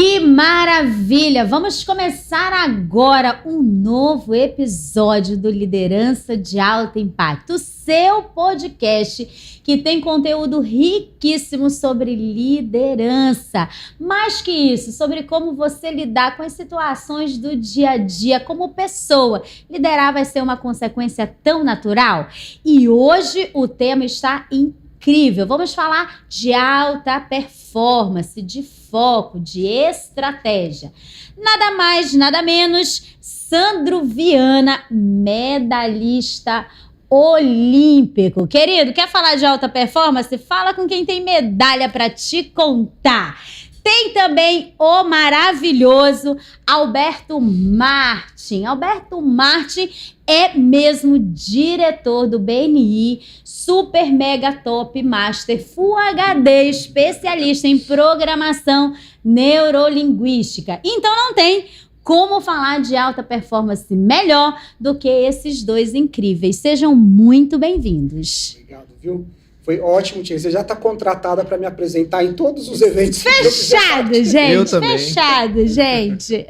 Que maravilha! Vamos começar agora um novo episódio do Liderança de Alto Impacto, o seu podcast que tem conteúdo riquíssimo sobre liderança. Mais que isso, sobre como você lidar com as situações do dia a dia como pessoa. Liderar vai ser uma consequência tão natural? E hoje o tema está incrível. Vamos falar de alta performance, de foco, de estratégia. Nada mais, nada menos, Sandro Viana, medalhista olímpico. Querido, quer falar de alta performance? Fala com quem tem medalha para te contar. Tem também o maravilhoso Alberto Martin. Alberto Martin é mesmo diretor do BNI, super mega top master, Full HD, especialista em programação neurolinguística. Então não tem como falar de alta performance melhor do que esses dois incríveis. Sejam muito bem-vindos. Obrigado, viu? Foi ótimo, Tia. Você já está contratada para me apresentar em todos os eventos. Fechado, gente. Eu também. Fechado, gente.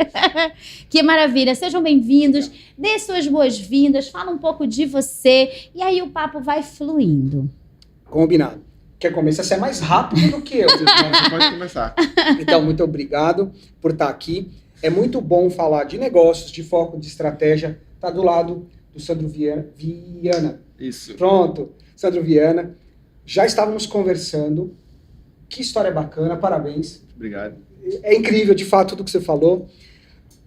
Que maravilha. Sejam bem-vindos. Dê suas boas-vindas. Fala um pouco de você. E aí o papo vai fluindo. Combinado. Quer começar? Você é mais rápido do que eu. Você pode começar. Então, muito obrigado por estar aqui. É muito bom falar de negócios, de foco, de estratégia. Está do lado do Sandro Viana. Isso. Pronto. Sandro Viana. Já estávamos conversando. Que história bacana. Parabéns. Obrigado. É incrível, de fato, tudo que você falou.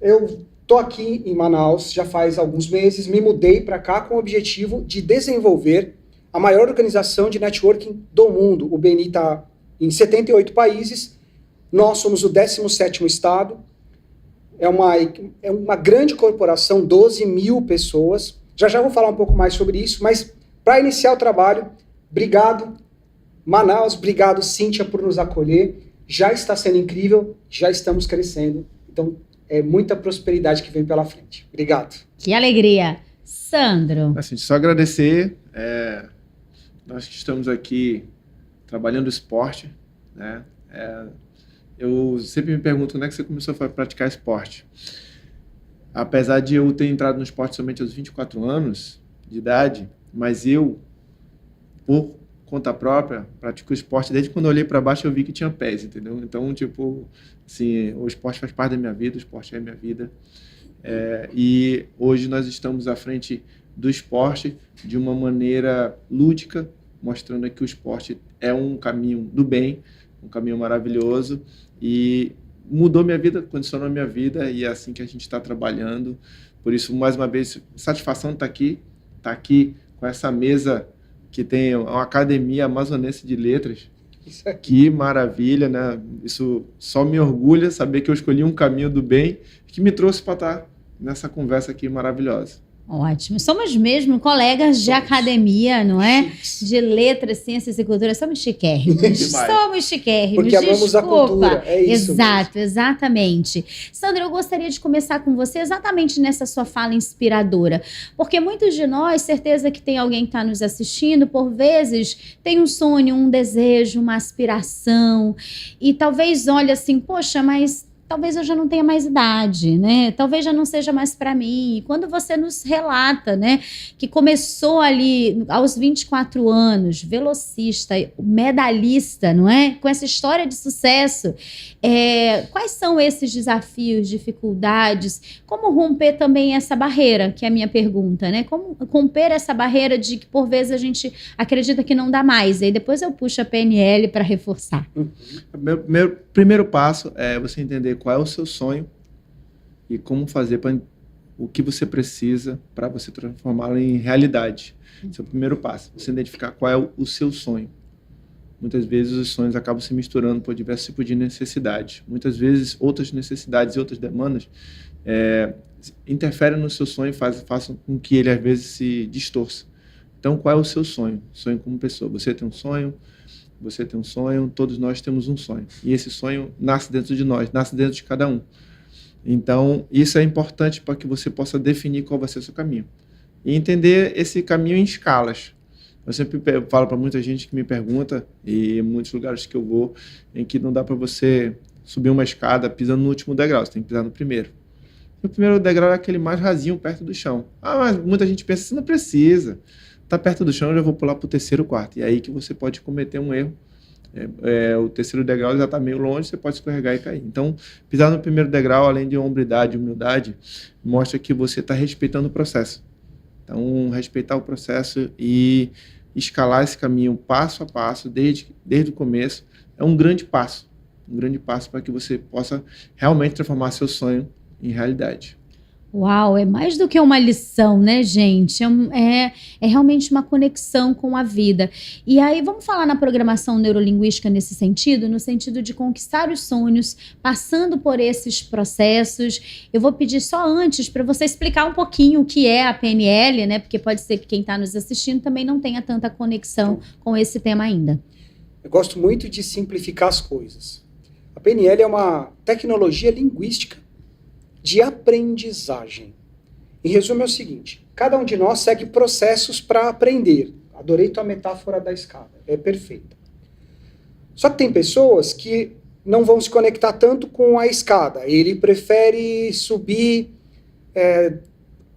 Eu estou aqui em Manaus já faz alguns meses. Me mudei para cá com o objetivo de desenvolver a maior organização de networking do mundo. O BNI está em 78 países. Nós somos o 17º estado. É uma grande corporação, 12 mil pessoas. Já vou falar um pouco mais sobre isso, mas para iniciar o trabalho, obrigado, Manaus, obrigado, Cíntia, por nos acolher. Já está sendo incrível, já estamos crescendo. Então, é muita prosperidade que vem pela frente. Obrigado. Que alegria. Sandro. Assim, só agradecer. Nós que estamos aqui trabalhando esporte, né? Eu sempre me pergunto quando é que você começou a praticar esporte. Apesar de eu ter entrado no esporte somente aos 24 anos de idade, mas eu, por conta própria, pratico esporte desde quando eu olhei para baixo eu vi que tinha pés, entendeu? Então, tipo, assim, o esporte faz parte da minha vida, o esporte é a minha vida. E hoje nós estamos à frente do esporte de uma maneira lúdica, mostrando que o esporte é um caminho do bem, um caminho maravilhoso, e mudou minha vida, condicionou minha vida, e é assim que a gente está trabalhando. Por isso, mais uma vez, satisfação de estar aqui com essa mesa que tem uma academia amazonense de letras. Isso aqui. Que maravilha, né? Isso só me orgulha saber que eu escolhi um caminho do bem que me trouxe para estar nessa conversa aqui maravilhosa. Ótimo. Somos mesmo colegas de academia, não é? Chiques. De letras, ciências e cultura. Somos chiquérrimos. Demais. Somos chiquérrimos. Porque amamos a Desculpa. cultura, é isso Exato, exatamente. Sandra, eu gostaria de começar com você exatamente nessa sua fala inspiradora. Porque muitos de nós, certeza que tem alguém que está nos assistindo, por vezes tem um sonho, um desejo, uma aspiração. E talvez olhe assim, poxa, mas talvez eu já não tenha mais idade, né? Talvez já não seja mais para mim. E quando você nos relata, né, que começou ali aos 24 anos, velocista, medalhista, não é? Com essa história de sucesso, quais são esses desafios, dificuldades? Como romper também essa barreira, que é a minha pergunta, né? Como romper essa barreira de que por vezes a gente acredita que não dá mais, e aí depois eu puxo a PNL para reforçar. Meu primeiro passo é você entender qual é o seu sonho e como fazer o que você precisa para você transformá-lo em realidade. Esse é o primeiro passo, você identificar qual é o seu sonho. Muitas vezes os sonhos acabam se misturando por diversos tipos de necessidades. Muitas vezes outras necessidades e outras demandas interferem no seu sonho e façam com que ele às vezes se distorça. Então, qual é o seu sonho? Sonho como pessoa. Você tem um sonho, todos nós temos um sonho. E esse sonho nasce dentro de nós, nasce dentro de cada um. Então, isso é importante para que você possa definir qual vai ser o seu caminho. E entender esse caminho em escalas. Eu sempre falo para muita gente que me pergunta, e em muitos lugares que eu vou, em que não dá para você subir uma escada pisando no último degrau, você tem que pisar no primeiro. E o primeiro degrau é aquele mais rasinho, perto do chão. Mas muita gente pensa, você não precisa. Está perto do chão, eu já vou pular para o terceiro, quarto. E é aí que você pode cometer um erro. O terceiro degrau já está meio longe, você pode escorregar e cair. Então, pisar no primeiro degrau, além de hombridade e humildade, mostra que você está respeitando o processo. Então, respeitar o processo e escalar esse caminho passo a passo, desde o começo, é um grande passo para que você possa realmente transformar seu sonho em realidade. Uau, é mais do que uma lição, né, gente? É realmente uma conexão com a vida. E aí, vamos falar na programação neurolinguística nesse sentido, no sentido de conquistar os sonhos, passando por esses processos. Eu vou pedir só antes para você explicar um pouquinho o que é a PNL, né? Porque pode ser que quem está nos assistindo também não tenha tanta conexão com esse tema ainda. Eu gosto muito de simplificar as coisas. A PNL é uma tecnologia linguística de aprendizagem. Em resumo é o seguinte, cada um de nós segue processos para aprender. Adorei tua metáfora da escada, é perfeita. Só que tem pessoas que não vão se conectar tanto com a escada. Ele prefere subir...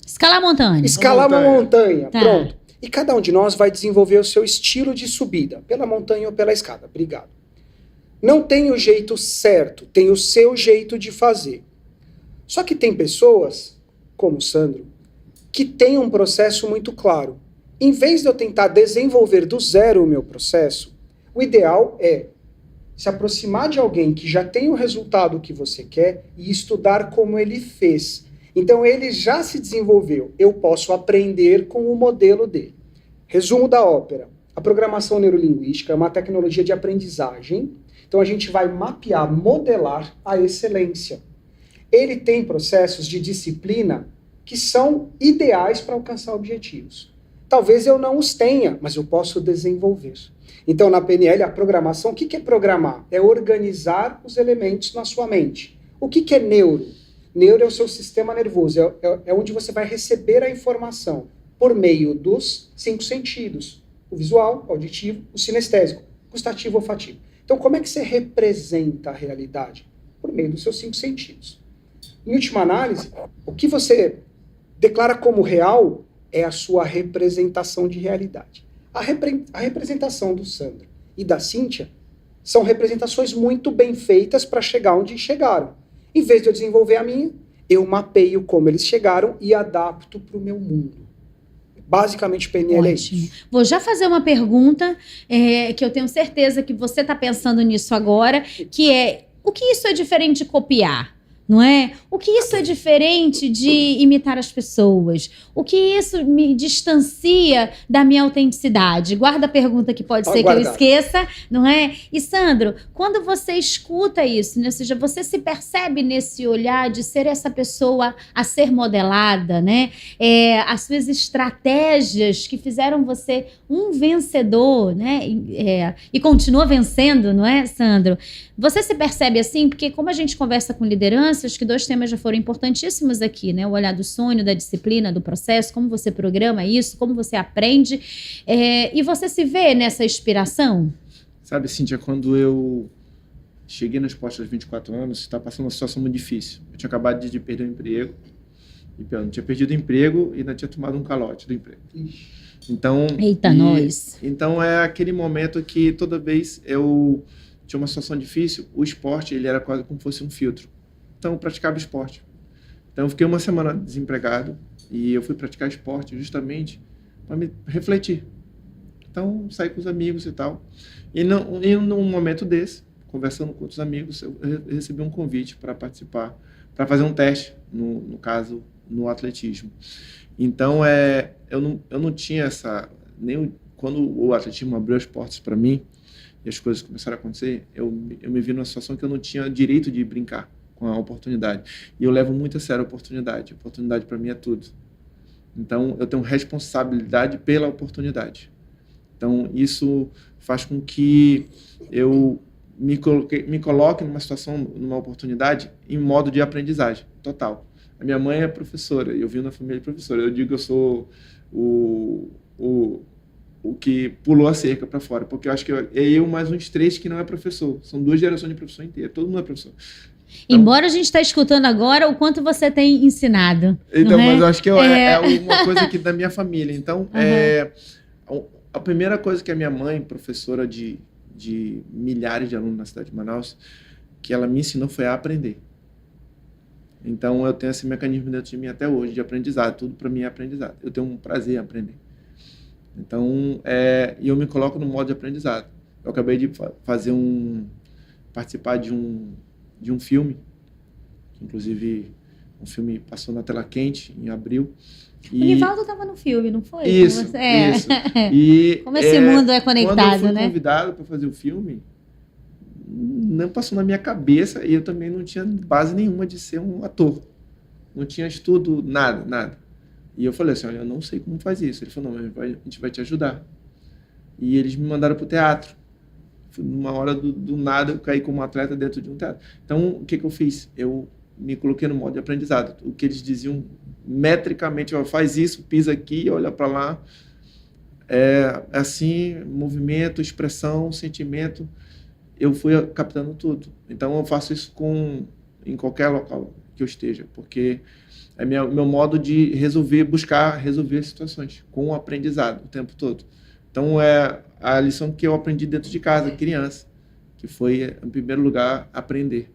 Escalar montanha. Escalar uma montanha, tá. Pronto. E cada um de nós vai desenvolver o seu estilo de subida, pela montanha ou pela escada. Obrigado. Não tem o jeito certo, tem o seu jeito de fazer. Só que tem pessoas, como o Sandro, que têm um processo muito claro. Em vez de eu tentar desenvolver do zero o meu processo, o ideal é se aproximar de alguém que já tem o resultado que você quer e estudar como ele fez. Então ele já se desenvolveu, eu posso aprender com o modelo dele. Resumo da ópera. A programação neurolinguística é uma tecnologia de aprendizagem, então a gente vai mapear, modelar a excelência. Ele tem processos de disciplina que são ideais para alcançar objetivos. Talvez eu não os tenha, mas eu posso desenvolver. Então, na PNL, a programação, o que é programar? É organizar os elementos na sua mente. O que é neuro? Neuro é o seu sistema nervoso, é onde você vai receber a informação por meio dos 5 sentidos. O visual, o auditivo, o sinestésico, gustativo, olfativo. Então, como é que você representa a realidade? Por meio dos seus 5 sentidos. Em última análise, o que você declara como real é a sua representação de realidade. A representação do Sandro e da Cíntia são representações muito bem feitas para chegar onde chegaram. Em vez de eu desenvolver a minha, eu mapeio como eles chegaram e adapto para o meu mundo. Basicamente, PNL é isso. Vou já fazer uma pergunta que eu tenho certeza que você está pensando nisso agora, que é, o que isso é diferente de copiar? Não é? O que isso é diferente de imitar as pessoas? O que isso me distancia da minha autenticidade? Guarda a pergunta que pode ser que eu esqueça, não é? E Sandro, quando você escuta isso, né? Ou seja, você se percebe nesse olhar de ser essa pessoa a ser modelada, né? As suas estratégias que fizeram você um vencedor, né? E continua vencendo, não é, Sandro? Você se percebe assim? Porque como a gente conversa com liderança, acho que 2 temas já foram importantíssimos aqui, né? O olhar do sonho, da disciplina, do processo, como você programa isso, como você aprende. E você se vê nessa inspiração? Sabe, Cíntia, quando eu cheguei no esporte aos 24 anos, estava passando uma situação muito difícil. Eu tinha acabado de perder o emprego. Eu tinha perdido o emprego e ainda tinha tomado um calote do emprego. Então, eita, nós. Então é aquele momento que toda vez eu tinha uma situação difícil, o esporte ele era quase como se fosse um filtro. Então eu praticava esporte. Então eu fiquei uma semana desempregado e eu fui praticar esporte justamente para me refletir. Então saí com os amigos e tal. E num momento desse, conversando com outros amigos, eu recebi um convite para participar, para fazer um teste, no caso, no atletismo. Então eu não tinha essa... Quando o atletismo abriu as portas para mim, e as coisas começaram a acontecer, eu me vi numa situação que eu não tinha direito de brincar com a oportunidade. E eu levo muito a sério a oportunidade. A oportunidade para mim é tudo. Então, eu tenho responsabilidade pela oportunidade. Então, isso faz com que eu me coloque numa situação, numa oportunidade, em modo de aprendizagem total. A minha mãe é professora, eu vim na família de professora. Eu digo que eu sou o o que pulou a cerca para fora, porque eu acho que é eu mais uns 3 que não é professor. São 2 gerações de professor inteira, todo mundo é professor. Então, embora a gente está escutando agora o quanto você tem ensinado. Então, não é? mas eu acho que é uma coisa aqui da minha família. Então, a primeira coisa que a minha mãe, professora de milhares de alunos na cidade de Manaus, que ela me ensinou foi a aprender. Então, eu tenho esse mecanismo dentro de mim até hoje, de aprendizado. Tudo para mim é aprendizado. Eu tenho um prazer em aprender. Então, eu me coloco no modo de aprendizado. Eu acabei de participar de um filme, que inclusive um filme passou na tela quente em abril. O Nivaldo estava no filme, não foi? Isso. E, como esse mundo é conectado, quando eu fui né? convidado para fazer o filme, não passou na minha cabeça e eu também não tinha base nenhuma de ser um ator. Não tinha estudo, nada. E eu falei assim, olha, eu não sei como faz isso. Ele falou, não, a gente vai te ajudar. E eles me mandaram para o teatro. Numa hora do nada, eu caí como atleta dentro de um teatro. Então, o que eu fiz? Eu me coloquei no modo de aprendizado. O que eles diziam metricamente, ó, faz isso, pisa aqui, olha para lá. Assim, movimento, expressão, sentimento. Eu fui captando tudo. Então, eu faço isso em qualquer local que eu esteja, porque é meu modo de buscar resolver situações com o aprendizado o tempo todo. Então, é a lição que eu aprendi dentro de casa, criança, que foi, em primeiro lugar, aprender.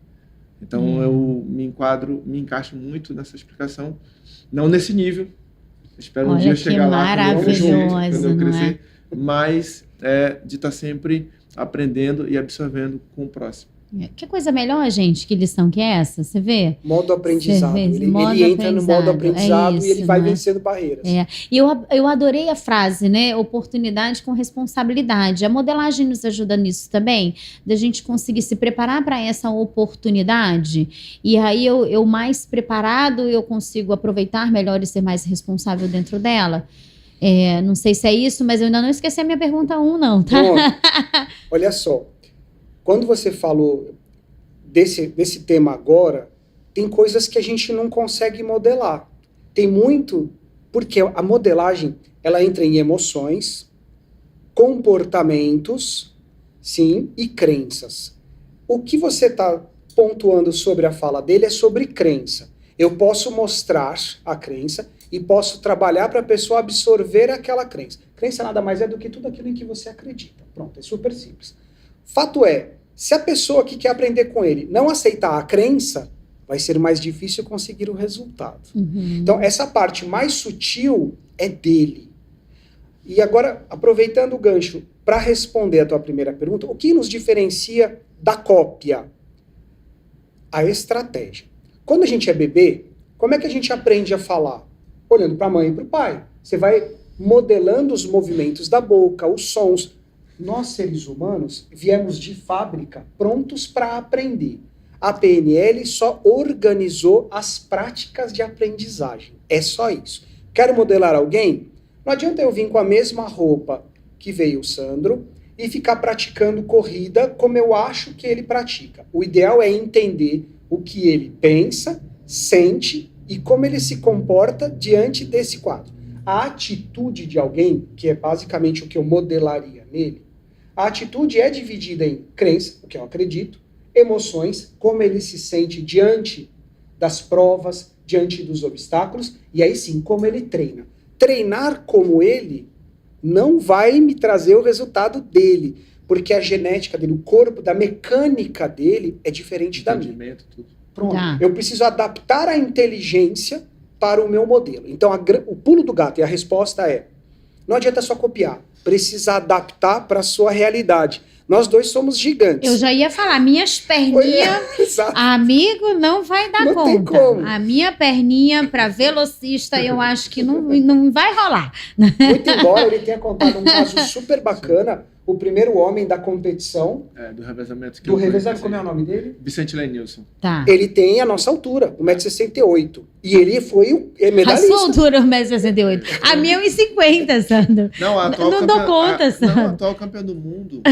Então, eu me encaixo muito nessa explicação, não nesse nível. Espero um dia chegar lá quando eu crescer, mas de estar sempre aprendendo e absorvendo com o próximo. Que coisa melhor, gente, que lição que é essa? Você vê? Modo aprendizado. Ele entra no modo aprendizado e ele vai vencendo barreiras. E eu adorei a frase, né? Oportunidade com responsabilidade. A modelagem nos ajuda nisso também, da gente conseguir se preparar para essa oportunidade. E aí, eu mais preparado, eu consigo aproveitar melhor e ser mais responsável dentro dela. Não sei se é isso, mas eu ainda não esqueci a minha pergunta 1, não, tá? Bom, olha só. Quando você falou desse tema agora, tem coisas que a gente não consegue modelar. Tem muito, porque a modelagem, ela entra em emoções, comportamentos, sim, e crenças. O que você está pontuando sobre a fala dele é sobre crença. Eu posso mostrar a crença e posso trabalhar para a pessoa absorver aquela crença. Crença nada mais é do que tudo aquilo em que você acredita. Pronto, é super simples. Fato é, se a pessoa que quer aprender com ele não aceitar a crença, vai ser mais difícil conseguir o resultado. Uhum. Então, essa parte mais sutil é dele. E agora, aproveitando o gancho para responder a tua primeira pergunta, o que nos diferencia da cópia? A estratégia. Quando a gente é bebê, como é que a gente aprende a falar? Olhando para a mãe e para o pai. Você vai modelando os movimentos da boca, os sons. Nós, seres humanos, viemos de fábrica prontos para aprender. A PNL só organizou as práticas de aprendizagem. É só isso. Quero modelar alguém? Não adianta eu vir com a mesma roupa que veio o Sandro e ficar praticando corrida como eu acho que ele pratica. O ideal é entender o que ele pensa, sente e como ele se comporta diante desse quadro. A atitude de alguém, que é basicamente o que eu modelaria nele, a atitude é dividida em crença, o que eu acredito, emoções, como ele se sente diante das provas, diante dos obstáculos, e aí sim, como ele treina. Treinar como ele não vai me trazer o resultado dele, porque a genética dele, o corpo, da mecânica dele é diferente da minha. Tudo. Pronto. Eu preciso adaptar a inteligência para o meu modelo. Então, o pulo do gato e a resposta é, não adianta só copiar, precisa adaptar para a sua realidade. Nós dois somos gigantes. Eu já ia falar, minhas perninhas, amigo, não vai dar conta. Tem como. A minha perninha para velocista, eu acho que não vai rolar. Muito embora ele tenha contado um caso super bacana, o primeiro homem da competição. Do revezamento. Do revezamento, como é o nome dele? Vicente Lenilson. Tá. Ele tem a nossa altura, 1,68 m. E ele foi medalhista. A sua altura é 1,68 m. A minha é 1,50 m, Sandro. Não dou conta, Sandro. Não, a atual campeã do mundo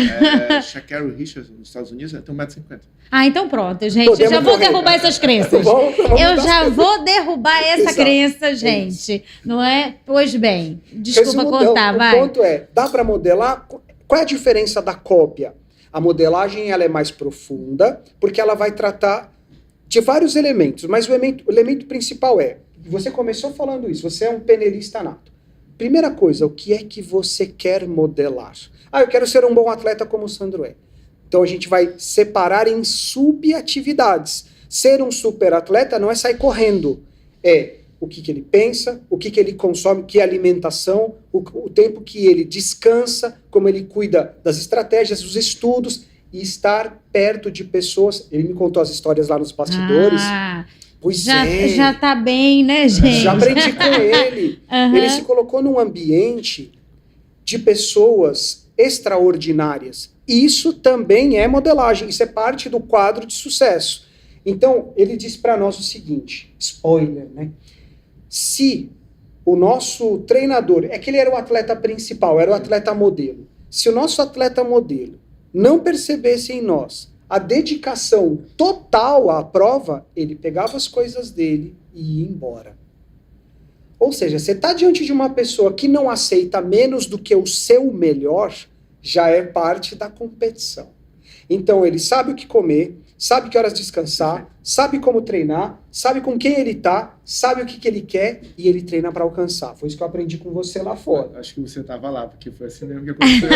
Sha'Carri Richardson, nos Estados Unidos, ela tem 1,50 m. Ah, então pronto, gente. Eu já vou derrubar essas crenças. Eu já vou derrubar essa crença, gente. Não é? Pois bem. Desculpa cortar, vai. O ponto é, dá para modelar? Qual é a diferença da cópia? A modelagem ela é mais profunda, porque ela vai tratar de vários elementos, mas o elemento principal é, você começou falando isso, você é um penelista nato. Primeira coisa, o que é que você quer modelar? Ah, eu quero ser um bom atleta como o Sandro é. Então a gente vai separar em subatividades. Ser um super atleta não é sair correndo, é o que ele pensa, o que ele consome, que alimentação, o tempo que ele descansa, como ele cuida das estratégias, dos estudos, e estar perto de pessoas. Ele me contou as histórias lá nos bastidores. Pois já tá bem, né, gente? Já aprendi com ele. Ele se colocou num ambiente de pessoas extraordinárias. Isso também é modelagem, isso é parte do quadro de sucesso. Então, ele disse para nós o seguinte, spoiler, né? Se o nosso treinador, é que ele era o atleta principal, era o atleta modelo. Se o nosso atleta modelo não percebesse em nós a dedicação total à prova, ele pegava as coisas dele e ia embora. Ou seja, você está diante de uma pessoa que não aceita menos do que o seu melhor, já é parte da competição. Então ele sabe o que comer, sabe que horas descansar, sabe como treinar, sabe com quem ele tá, sabe o que ele quer e ele treina para alcançar. Foi isso que eu aprendi com você lá fora. Acho que você estava lá, porque foi assim mesmo que aconteceu.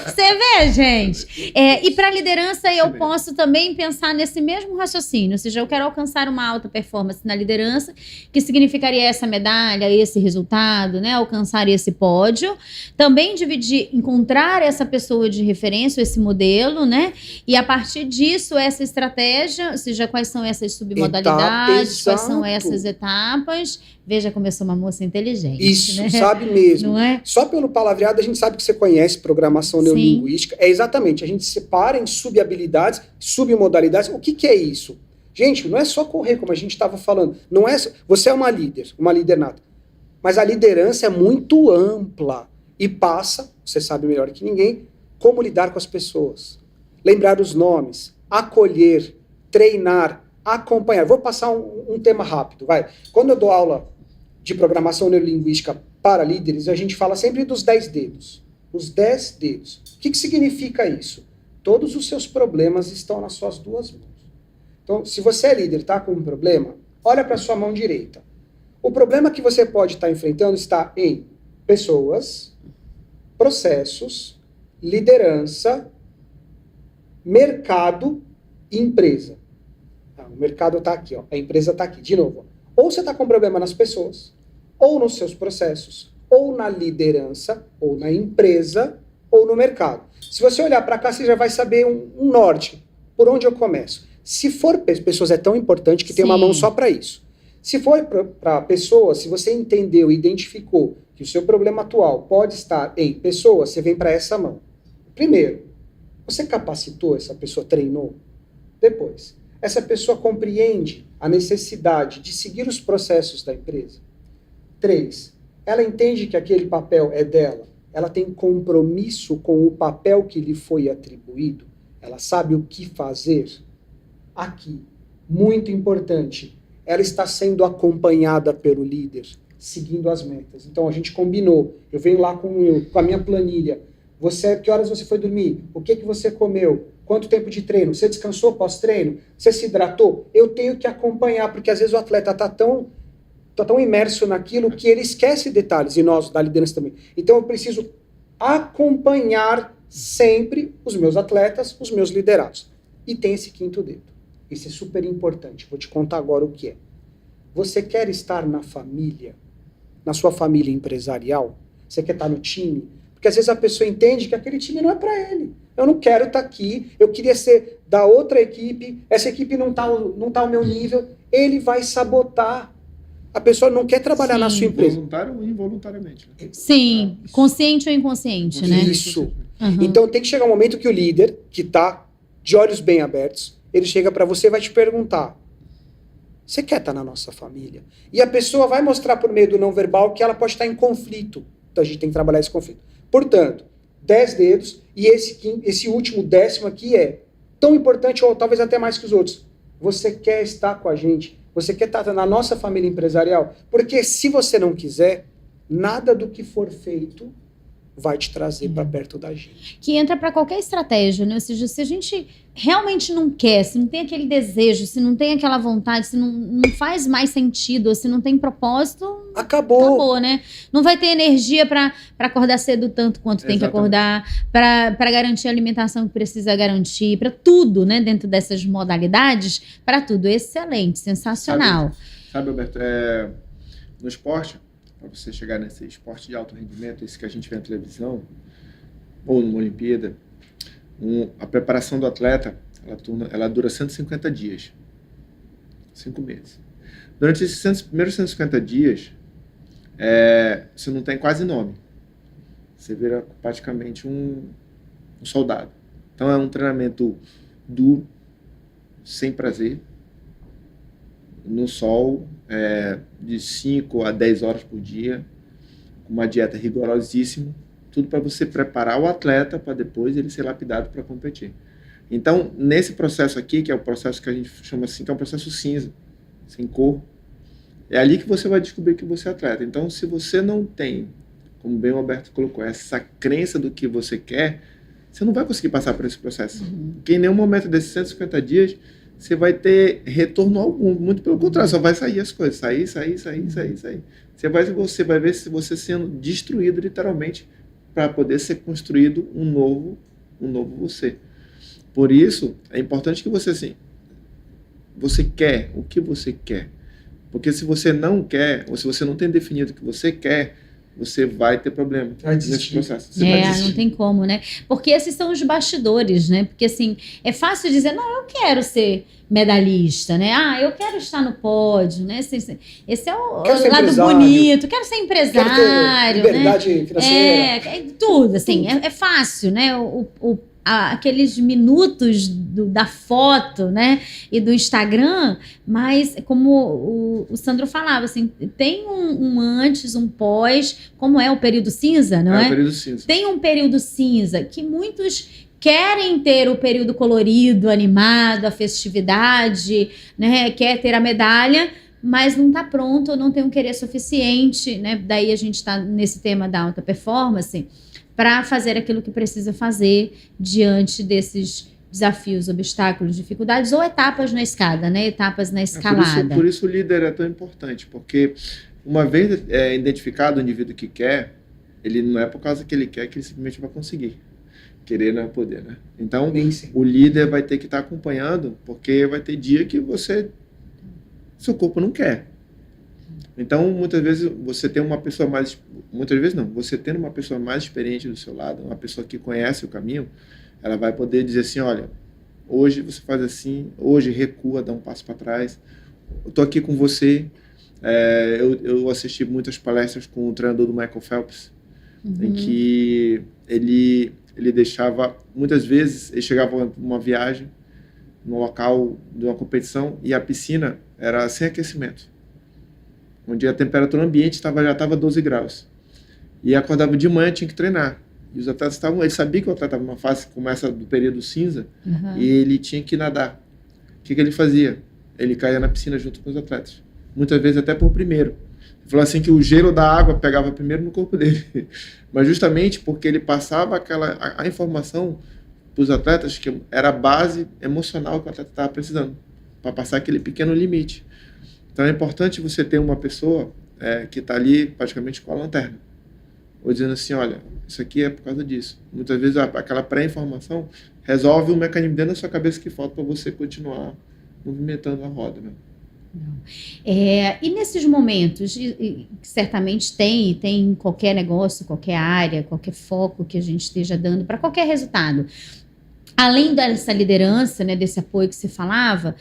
Você vê, gente? E para liderança eu posso também pensar nesse mesmo raciocínio. Ou seja, eu quero alcançar uma alta performance na liderança, que significaria essa medalha, esse resultado, né? Alcançar esse pódio. Também dividir, encontrar essa pessoa de referência, esse modelo, né? E a partir disso, essa estratégia, ou seja, quais são essas submodalidades, quais são essas etapas. Veja como eu sou uma moça inteligente. Isso, né? sabe mesmo. Não é? Só pelo palavreado a gente sabe que você conhece programação neurolinguística. É exatamente, a gente separa em subhabilidades, submodalidades. O que é isso? Gente, não é só correr, como a gente estava falando. Não é, você é uma líder nata. Mas a liderança é muito ampla e passa, você sabe melhor que ninguém, como lidar com as pessoas. Lembrar os nomes, acolher, treinar, acompanhar. Vou passar um tema rápido, vai. Quando eu dou aula de programação neurolinguística para líderes, a gente fala sempre dos 10 dedos. Os 10 dedos. O que significa isso? Todos os seus problemas estão nas suas duas mãos. Então, se você é líder e está com um problema, olha para a sua mão direita. O problema que você pode estar enfrentando está em pessoas, processos, liderança, mercado e empresa. O mercado está aqui, ó. A empresa está aqui. De novo, ó. Ou você está com problema nas pessoas, ou nos seus processos, ou na liderança, ou na empresa, ou no mercado. Se você olhar para cá, você já vai saber um norte. Por onde eu começo? Se for pessoas, é tão importante que tem uma mão só para isso. Se for para pessoas, se você entendeu e identificou que o seu problema atual pode estar em pessoas, você vem para essa mão. Primeiro, você capacitou essa pessoa, treinou? Depois, essa pessoa compreende a necessidade de seguir os processos da empresa? 3, ela entende que aquele papel é dela? Ela tem compromisso com o papel que lhe foi atribuído? Ela sabe o que fazer? Aqui, muito importante, ela está sendo acompanhada pelo líder, seguindo as metas. Então a gente combinou, eu venho lá com a minha planilha, que horas você foi dormir? O que você comeu? Quanto tempo de treino? Você descansou pós-treino? Você se hidratou? Eu tenho que acompanhar, porque às vezes o atleta está tão imerso naquilo que ele esquece detalhes, e nós, da liderança também. Então eu preciso acompanhar sempre os meus atletas, os meus liderados. E tem esse quinto dedo. Isso é super importante. Vou te contar agora o que é. Você quer estar na família, na sua família empresarial? Você quer estar no time? Porque às vezes a pessoa entende que aquele time não é para ele. Eu não quero estar aqui, eu queria ser da outra equipe, essa equipe não tá ao meu nível. Ele vai sabotar. A pessoa não quer trabalhar na sua empresa. Voluntário ou involuntariamente. Né? Sim, consciente ou inconsciente, né? Isso. Uhum. Então tem que chegar um momento que o líder, que está de olhos bem abertos, ele chega para você e vai te perguntar: você quer estar na nossa família? E a pessoa vai mostrar por meio do não verbal que ela pode estar em conflito. Então a gente tem que trabalhar esse conflito. Portanto, 10 dedos, e esse último 10º aqui é tão importante, ou talvez até mais que os outros. Você quer estar com a gente? Você quer estar na nossa família empresarial? Porque se você não quiser, nada do que for feito vai te trazer para perto da gente. Que entra para qualquer estratégia, né? Ou seja, se a gente realmente não quer, se não tem aquele desejo, se não tem aquela vontade, se não faz mais sentido, ou se não tem propósito, acabou, né? Não vai ter energia para acordar cedo tanto quanto tem que acordar, para garantir a alimentação que precisa garantir, para tudo, né? Dentro dessas modalidades, para tudo. Excelente, sensacional. Sabe, Alberto, no esporte, para você chegar nesse esporte de alto rendimento, esse que a gente vê na televisão, ou numa Olimpíada, a preparação do atleta, ela dura 150 dias. 5 meses. Durante esses primeiros 150 dias, você não tem quase nome. Você vira praticamente um soldado. Então, é um treinamento duro, sem prazer, no sol, de 5 a 10 horas por dia, com uma dieta rigorosíssima, tudo para você preparar o atleta para depois ele ser lapidado para competir. Então, nesse processo aqui, que é o processo que a gente chama assim, que é um processo cinza, sem cor, é ali que você vai descobrir que você é atleta. Então, se você não tem, como bem o Alberto colocou, essa crença do que você quer, você não vai conseguir passar por esse processo. Porque em nenhum momento desses 150 dias, você vai ter retorno algum. Muito pelo contrário, só vai sair as coisas. Sair. Você vai ver se você sendo destruído, literalmente, para poder ser construído um novo você. Por isso, é importante que você, assim, você quer o que você quer. Porque se você não quer, ou se você não tem definido o que você quer, você vai ter problema nesse processo. Não tem como, né? Porque esses são os bastidores, né? Porque, assim, é fácil dizer, não, eu quero ser medalhista, né? Eu quero estar no pódio, né? Esse é o lado bonito, quero ser empresário, quero ter liberdade financeira. Tudo, assim, é fácil, né? Aqueles minutos da foto, né, e do Instagram, mas como o Sandro falava, assim, tem um antes, um pós, como é o período cinza, não é? O período cinza. Tem um período cinza que muitos querem ter o período colorido, animado, a festividade, né, quer ter a medalha, mas não está pronto, não tem um querer suficiente, né? Daí a gente está nesse tema da alta performance, para fazer aquilo que precisa fazer diante desses desafios, obstáculos, dificuldades ou etapas na escada, né? Etapas na escalada. Por isso o líder é tão importante, porque uma vez identificado o indivíduo que quer, ele não é por causa que ele quer que ele simplesmente vai conseguir. Querer não é poder, né? Então, o líder vai ter que estar acompanhando, porque vai ter dia que seu corpo não quer. Então, muitas vezes, você tem uma pessoa mais... Muitas vezes não. Você tendo uma pessoa mais experiente do seu lado, uma pessoa que conhece o caminho, ela vai poder dizer assim, olha, hoje você faz assim, hoje recua, dá um passo para trás. Eu estou aqui com você. Eu assisti muitas palestras com o treinador do Michael Phelps, em que ele deixava... Muitas vezes, ele chegava numa viagem, no local de uma competição, e a piscina era sem aquecimento, onde a temperatura ambiente já estava 12 graus. E acordava de manhã, tinha que treinar. E os atletas ele sabia que o atleta estava numa fase como essa do período cinza, e ele tinha que nadar. O que ele fazia? Ele caía na piscina junto com os atletas. Muitas vezes até por primeiro. Ele falou assim que o gelo da água pegava primeiro no corpo dele. Mas justamente porque ele passava a informação para os atletas que era a base emocional que o atleta estava precisando, para passar aquele pequeno limite. Então é importante você ter uma pessoa que está ali praticamente com a lanterna, ou dizendo assim, olha, isso aqui é por causa disso. Muitas vezes aquela pré-informação resolve um mecanismo dentro da sua cabeça que falta para você continuar movimentando a roda, né? E nesses momentos, que certamente tem em qualquer negócio, qualquer área, qualquer foco que a gente esteja dando para qualquer resultado, além dessa liderança, né, desse apoio que você falava,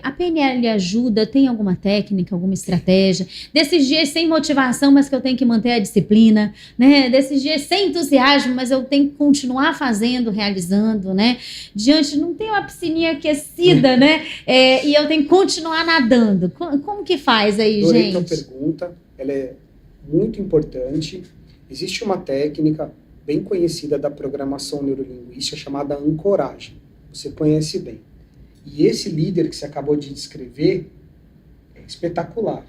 a PNL ajuda? Tem alguma técnica, alguma estratégia? Desses dias sem motivação, mas que eu tenho que manter a disciplina, né? Desses dias sem entusiasmo, mas eu tenho que continuar fazendo, realizando, né? Não tem uma piscininha aquecida, né? E eu tenho que continuar nadando. Como que faz aí, Adorei gente? a tua pergunta, ela é muito importante. Existe uma técnica bem conhecida da programação neurolinguística chamada ancoragem. Você conhece bem. E esse líder que você acabou de descrever é espetacular.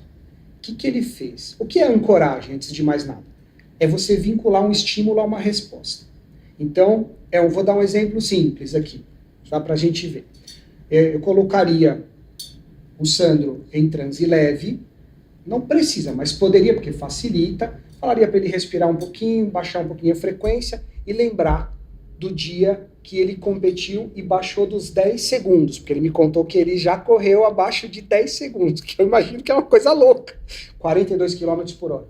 O que ele fez? O que é ancoragem, antes de mais nada? É você vincular um estímulo a uma resposta. Então, eu vou dar um exemplo simples aqui, só para a gente ver. Eu colocaria o Sandro em transe leve, não precisa, mas poderia, porque facilita. Falaria para ele respirar um pouquinho, baixar um pouquinho a frequência e lembrar do dia que ele competiu e baixou dos 10 segundos, porque ele me contou que ele já correu abaixo de 10 segundos, que eu imagino que é uma coisa louca. 42 km por hora.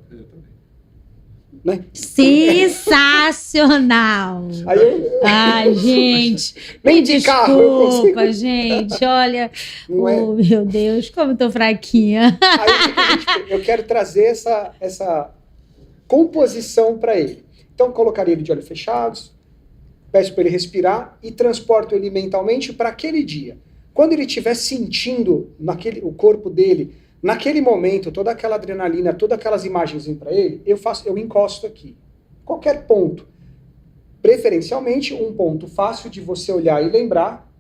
Né? Sensacional! Ai, gente, nem me de carro eu desculpa, consigo. gente, olha, Não é? meu Deus, como eu tô fraquinha. Aí, eu quero trazer essa composição para ele. Então, colocaria ele de olhos fechados, peço para ele respirar e transporto ele mentalmente para aquele dia. Quando ele estiver sentindo o corpo dele, naquele momento, toda aquela adrenalina, todas aquelas imagens para ele, eu encosto aqui. Qualquer ponto. Preferencialmente, um ponto fácil de você olhar e lembrar.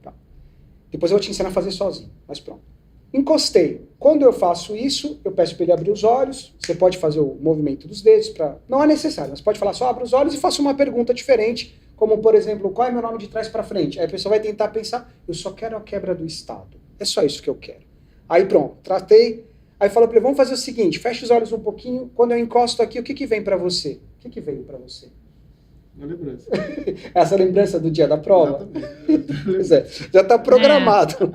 Tá. Depois eu vou te ensinar a fazer sozinho, mas pronto. Encostei. Quando eu faço isso, eu peço para ele abrir os olhos. Você pode fazer o movimento dos dedos, não é necessário, mas pode falar só abre os olhos e faça uma pergunta diferente, como, por exemplo, qual é meu nome de trás para frente? Aí a pessoa vai tentar pensar, eu só quero a quebra do estado. É só isso que eu quero. Aí pronto, tratei. Aí falo para ele, vamos fazer o seguinte, fecha os olhos um pouquinho. Quando eu encosto aqui, o que vem para você? O que veio para você? Uma lembrança. Essa lembrança do dia da prova? Exatamente. Pois é, já está programado.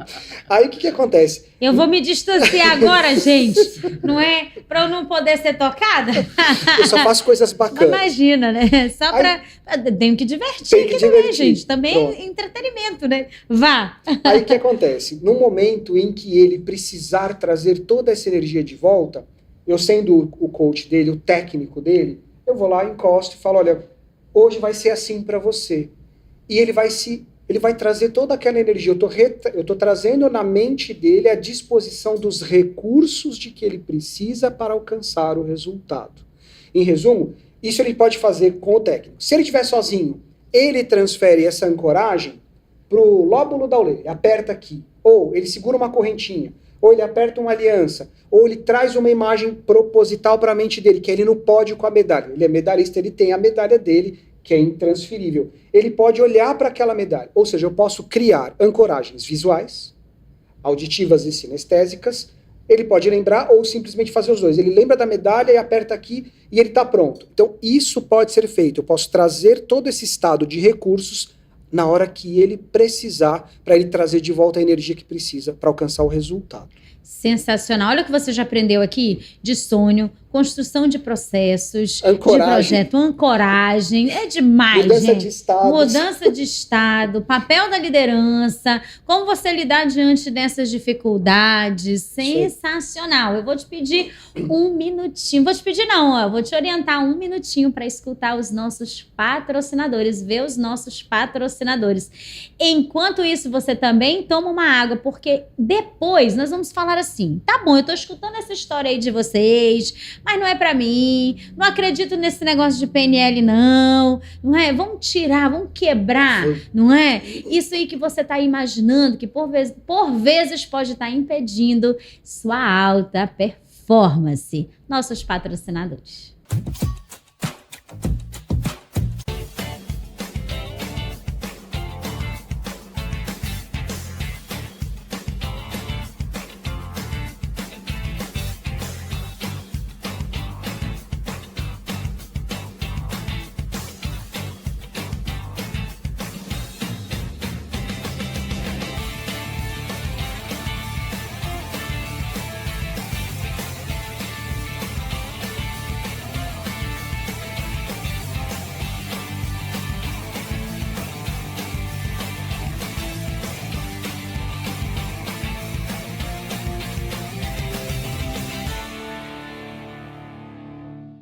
Aí o que acontece? Eu vou me distanciar agora, gente, não é? Para eu não poder ser tocada? Eu só faço coisas bacanas. Imagina, né? Só para... Tenho que divertir Tem que aqui também, divertir. gente. Também Pronto. é entretenimento, né? Vá. Aí o que acontece? No momento em que ele precisar trazer toda essa energia de volta, eu sendo o coach dele, o técnico dele, eu vou lá, encosto e falo, olha, hoje vai ser assim para você. E ele vai trazer toda aquela energia. Eu tô trazendo na mente dele a disposição dos recursos de que ele precisa para alcançar o resultado. Em resumo, isso ele pode fazer com o técnico. Se ele estiver sozinho, ele transfere essa ancoragem para o lóbulo da orelha, aperta aqui. Ou ele segura uma correntinha. Ou ele aperta uma aliança. Ou ele traz uma imagem proposital para a mente dele, que é ele no pódio com a medalha. Ele é medalhista, ele tem a medalha dele, que é intransferível. Ele pode olhar para aquela medalha. Ou seja, eu posso criar ancoragens visuais, auditivas e sinestésicas. Ele pode lembrar ou simplesmente fazer os dois. Ele lembra da medalha e aperta aqui e ele está pronto. Então, isso pode ser feito. Eu posso trazer todo esse estado de recursos na hora que ele precisar, para ele trazer de volta a energia que precisa para alcançar o resultado. Sensacional. Olha o que você já aprendeu aqui de sonho, construção de processos, Ancoragem. de projeto, ancoragem. É demais, Mudança gente. de status. Mudança de estado, papel da liderança, como você lidar diante dessas dificuldades. Sensacional. Eu vou te pedir um minutinho. Vou te pedir não, ó, eu vou te orientar um minutinho para escutar os nossos patrocinadores, ver os nossos patrocinadores. Enquanto isso, você também toma uma água, porque depois nós vamos falar assim, tá bom, eu tô escutando essa história aí de vocês, mas não é pra mim, não acredito nesse negócio de PNL não é? Vamos tirar, vamos quebrar, não é? Isso aí que você tá imaginando, que por vezes pode estar impedindo sua alta performance. Nossos patrocinadores.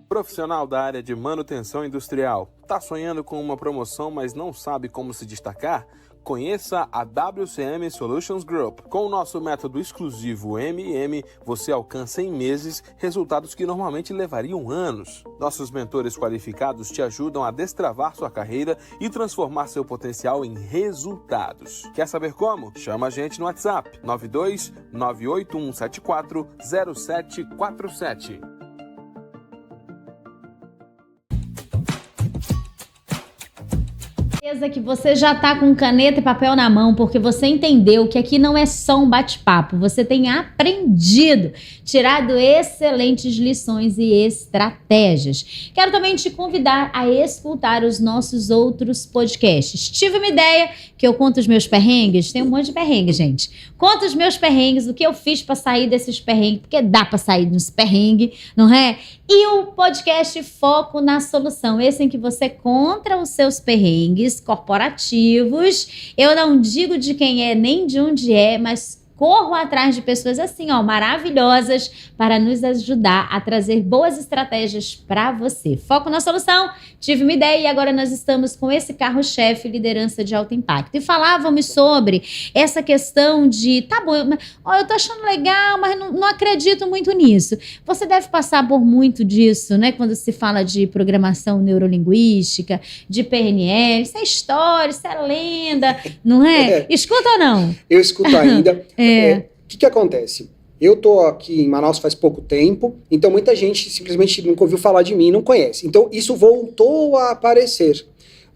Profissional da área de manutenção industrial. Tá sonhando com uma promoção, mas não sabe como se destacar? Conheça a WCM Solutions Group. Com o nosso método exclusivo MM, você alcança em meses resultados que normalmente levariam anos. Nossos mentores qualificados te ajudam a destravar sua carreira e transformar seu potencial em resultados. Quer saber como? Chama a gente no WhatsApp 92 98174 0747. Que você já tá com caneta e papel na mão, porque você entendeu que aqui não é só um bate-papo, você tem aprendido, tirado excelentes lições e estratégias. Quero também te convidar a escutar os nossos outros podcasts. Tive uma ideia que eu conto os meus perrengues, tem um monte de perrengue, gente. Conto os meus perrengues, o que eu fiz para sair desses perrengues, porque dá para sair dos perrengues, não é? E o podcast Foco na Solução, esse em que você conta os seus perrengues corporativos. Eu não digo de quem é nem de onde é, mas corro atrás de pessoas assim, ó, maravilhosas para nos ajudar a trazer boas estratégias para você. Foco na solução. Tive uma ideia e agora nós estamos com esse carro-chefe, liderança de alto impacto. E falávamos sobre essa questão de, tá bom, eu tô achando legal, mas não acredito muito nisso. Você deve passar por muito disso, né? Quando se fala de programação neurolinguística, de PNL, isso é história, isso é lenda, não é? Escuta ou não? Eu escuto ainda. O que acontece? Eu tô aqui em Manaus faz pouco tempo, então muita gente simplesmente nunca ouviu falar de mim e não conhece. Então isso voltou a aparecer.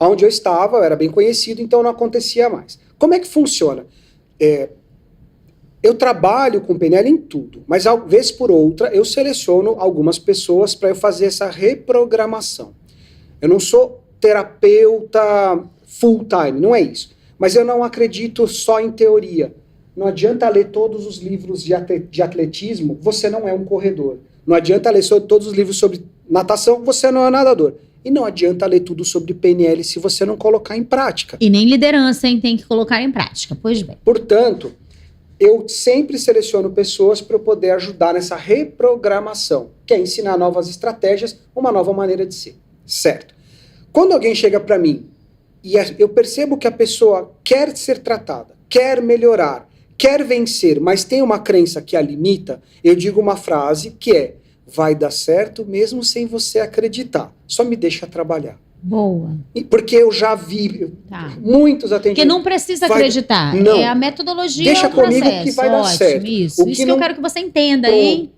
Onde eu estava, eu era bem conhecido, então não acontecia mais. Como é que funciona? Eu trabalho com PNL em tudo, mas vez por outra eu seleciono algumas pessoas para eu fazer essa reprogramação. Eu não sou terapeuta full time, não é isso. Mas eu não acredito só em teoria. Não adianta ler todos os livros de atletismo, você não é um corredor. Não adianta ler todos os livros sobre natação, você não é um nadador. E não adianta ler tudo sobre PNL se você não colocar em prática. E nem liderança, hein? Tem que colocar em prática, pois bem. Portanto, eu sempre seleciono pessoas para eu poder ajudar nessa reprogramação, que é ensinar novas estratégias, uma nova maneira de ser. Certo? Quando alguém chega para mim e eu percebo que a pessoa quer ser tratada, quer melhorar, quer vencer, mas tem uma crença que a limita, eu digo uma frase que é: vai dar certo mesmo sem você acreditar. Só me deixa trabalhar. Boa. Porque eu já vi muitos atendimentos. Porque não precisa acreditar. Não. É a metodologia, deixa é o processo. Comigo que vai dar certo. Isso que eu quero que você entenda, Pronto. hein?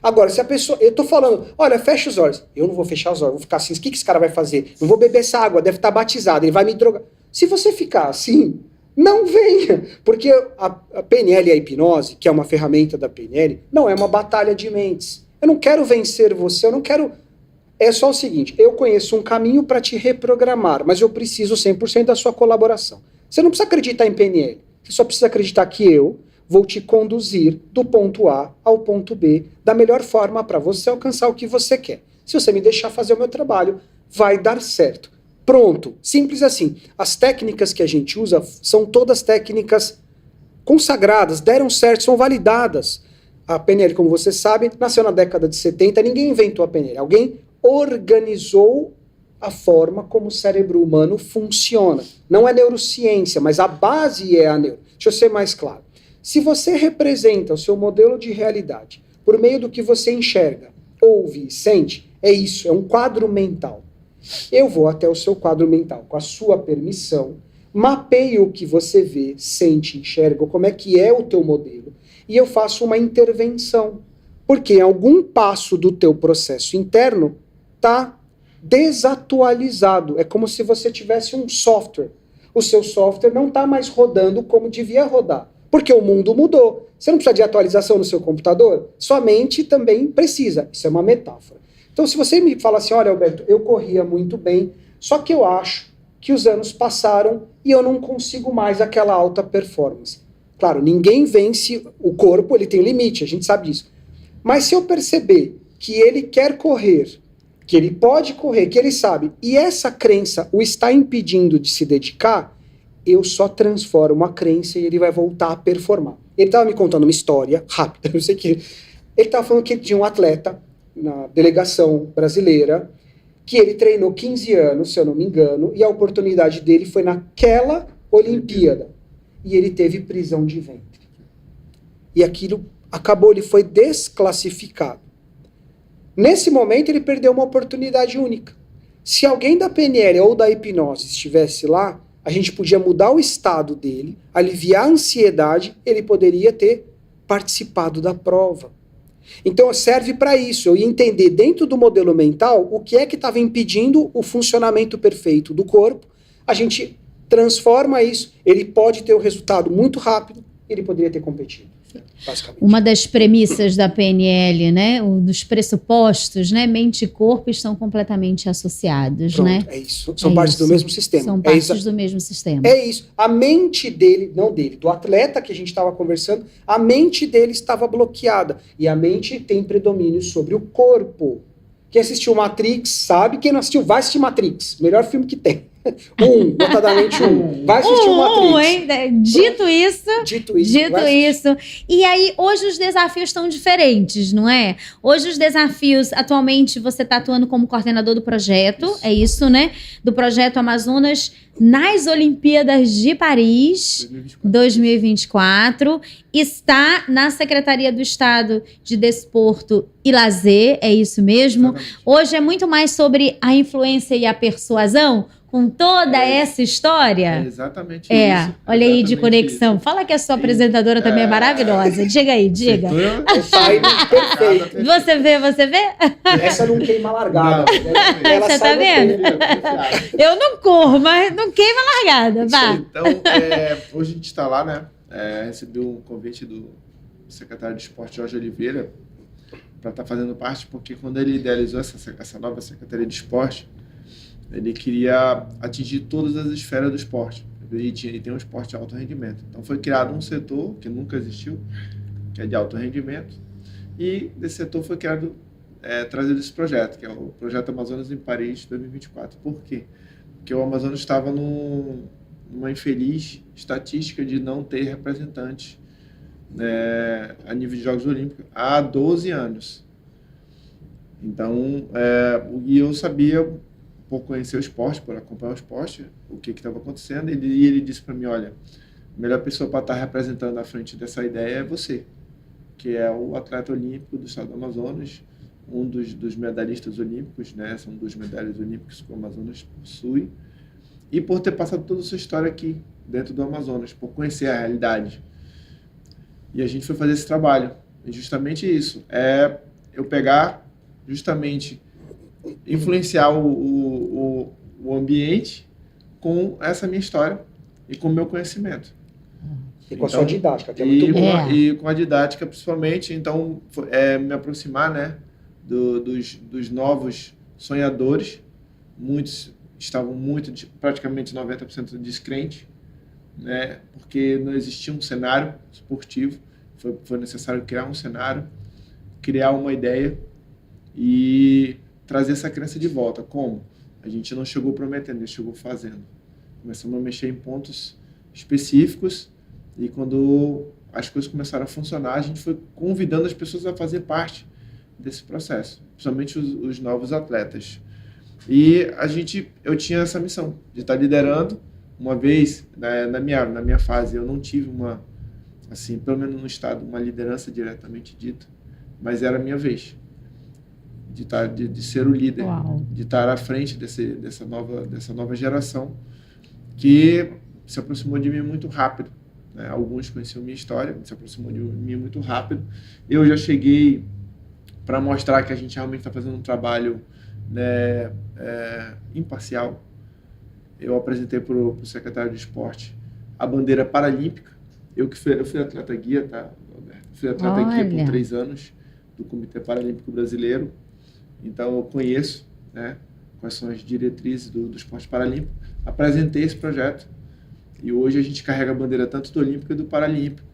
Agora, se a pessoa... Eu tô falando, olha, fecha os olhos. Eu não vou fechar os olhos, vou ficar assim. O que esse cara vai fazer? Não vou beber essa água, deve estar batizado, ele vai me drogar. Se você ficar assim... Não venha, porque a PNL e a hipnose, que é uma ferramenta da PNL, não é uma batalha de mentes. Eu não quero vencer você, eu não quero... É só o seguinte, eu conheço um caminho para te reprogramar, mas eu preciso 100% da sua colaboração. Você não precisa acreditar em PNL, você só precisa acreditar que eu vou te conduzir do ponto A ao ponto B da melhor forma para você alcançar o que você quer. Se você me deixar fazer o meu trabalho, vai dar certo. Pronto, simples assim. As técnicas que a gente usa são todas técnicas consagradas, deram certo, são validadas. A PNL, como você sabe, nasceu na década de 70, ninguém inventou a PNL, alguém organizou a forma como o cérebro humano funciona. Não é neurociência, mas a base é a neuro. Deixa eu ser mais claro. Se você representa o seu modelo de realidade por meio do que você enxerga, ouve e sente, é isso, é um quadro mental. Eu vou até o seu quadro mental, com a sua permissão, mapeio o que você vê, sente, enxerga, como é que é o teu modelo, e eu faço uma intervenção. Porque em algum passo do teu processo interno está desatualizado. É como se você tivesse um software. O seu software não está mais rodando como devia rodar. Porque o mundo mudou. Você não precisa de atualização no seu computador? Sua mente também precisa. Isso é uma metáfora. Então, se você me fala assim, olha, Alberto, eu corria muito bem, só que eu acho que os anos passaram e eu não consigo mais aquela alta performance. Claro, ninguém vence o corpo, ele tem limite, a gente sabe disso. Mas se eu perceber que ele quer correr, que ele pode correr, que ele sabe, e essa crença o está impedindo de se dedicar, eu só transformo a crença e ele vai voltar a performar. Ele estava me contando uma história rápida, eu sei que... Ele estava falando que tinha um atleta na delegação brasileira, que ele treinou 15 anos, se eu não me engano, e a oportunidade dele foi naquela Olimpíada. E ele teve prisão de ventre. E aquilo acabou, ele foi desclassificado. Nesse momento, ele perdeu uma oportunidade única. Se alguém da PNL ou da hipnose estivesse lá, a gente podia mudar o estado dele, aliviar a ansiedade, ele poderia ter participado da prova. Então serve para isso, eu ia entender dentro do modelo mental o que é que estava impedindo o funcionamento perfeito do corpo, a gente transforma isso, ele pode ter o resultado muito rápido, ele poderia ter competido, basicamente. Uma das premissas da PNL, né, dos pressupostos, né, mente e corpo estão completamente associados, Pronto, né? é isso, são partes do mesmo sistema. São partes do mesmo sistema. É isso, a mente dele, não dele, do atleta que a gente estava conversando, a mente dele estava bloqueada, e a mente tem predomínio sobre o corpo. Quem assistiu Matrix sabe, quem não assistiu vai assistir Matrix, melhor filme que tem. Notadamente vai assistir o Matrix. Hein? Dito isso. E aí, hoje os desafios estão diferentes, não é? Hoje os desafios, atualmente você está atuando como coordenador do projeto, isso. É isso, né? Do projeto Amazonas nas Olimpíadas de Paris 2024. Está na Secretaria do Estado de Desporto e Lazer, é isso mesmo? Exatamente. Hoje é muito mais sobre a influência e a persuasão, com toda essa história? É exatamente isso. Olha aí, de conexão. Isso. Fala que a sua apresentadora também é maravilhosa. Diga aí, diga. Perfeito. Você vê? Essa não queima largada. Você tá vendo? Eu não corro, mas não queima largada. Vá. Então, hoje a gente está lá, né? Recebeu um convite do secretário de Esporte, Jorge Oliveira, para estar fazendo parte, porque quando ele idealizou essa nova Secretaria de Esporte, ele queria atingir todas as esferas do esporte. Ele tem um esporte de alto rendimento. Então foi criado um setor que nunca existiu, que é de alto rendimento, e desse setor foi criado, trazido esse projeto, que é o Projeto Amazonas em Paris 2024. Por quê? Porque o Amazonas estava numa infeliz estatística de não ter representantes a nível de Jogos Olímpicos há 12 anos. Então, e eu sabia, por conhecer o esporte, por acompanhar o esporte, o que estava acontecendo, e ele disse para mim, olha, a melhor pessoa para estar representando à frente dessa ideia é você, que é o atleta olímpico do estado do Amazonas, um dos medalhistas olímpicos, né? São 2 medalhas olímpicas que o Amazonas possui, e por ter passado toda a sua história aqui, dentro do Amazonas, por conhecer a realidade. E a gente foi fazer esse trabalho, e justamente isso, eu pegar justamente influenciar o ambiente com essa minha história e com o meu conhecimento. E com a sua didática, que é muito boa. E com a didática, principalmente, então, me aproximar, né, dos novos sonhadores. Muitos estavam praticamente 90% descrentes, né, porque não existia um cenário esportivo. Foi necessário criar um cenário, criar uma ideia e trazer essa crença de volta. Como? A gente não chegou prometendo, a gente chegou fazendo. Começamos a mexer em pontos específicos e quando as coisas começaram a funcionar, a gente foi convidando as pessoas a fazer parte desse processo, principalmente os novos atletas. E eu tinha essa missão de estar liderando. Uma vez, na minha fase, eu não tive assim, pelo menos no estado, uma liderança diretamente dita, mas era a minha vez de ser o líder. Uau. De estar à frente dessa nova geração que se aproximou de mim muito rápido, né? Alguns conheciam minha história, se aproximou de mim muito rápido. Eu já cheguei para mostrar que a gente realmente está fazendo um trabalho, né, imparcial. Eu apresentei para o secretário de esporte a bandeira paralímpica. Eu fui atleta guia, tá, Roberto? Fui atleta guia por 3 anos do Comitê Paralímpico Brasileiro. Então, eu conheço, né, quais são as diretrizes do esporte paralímpico. Apresentei esse projeto e hoje a gente carrega a bandeira tanto do Olímpico e do Paralímpico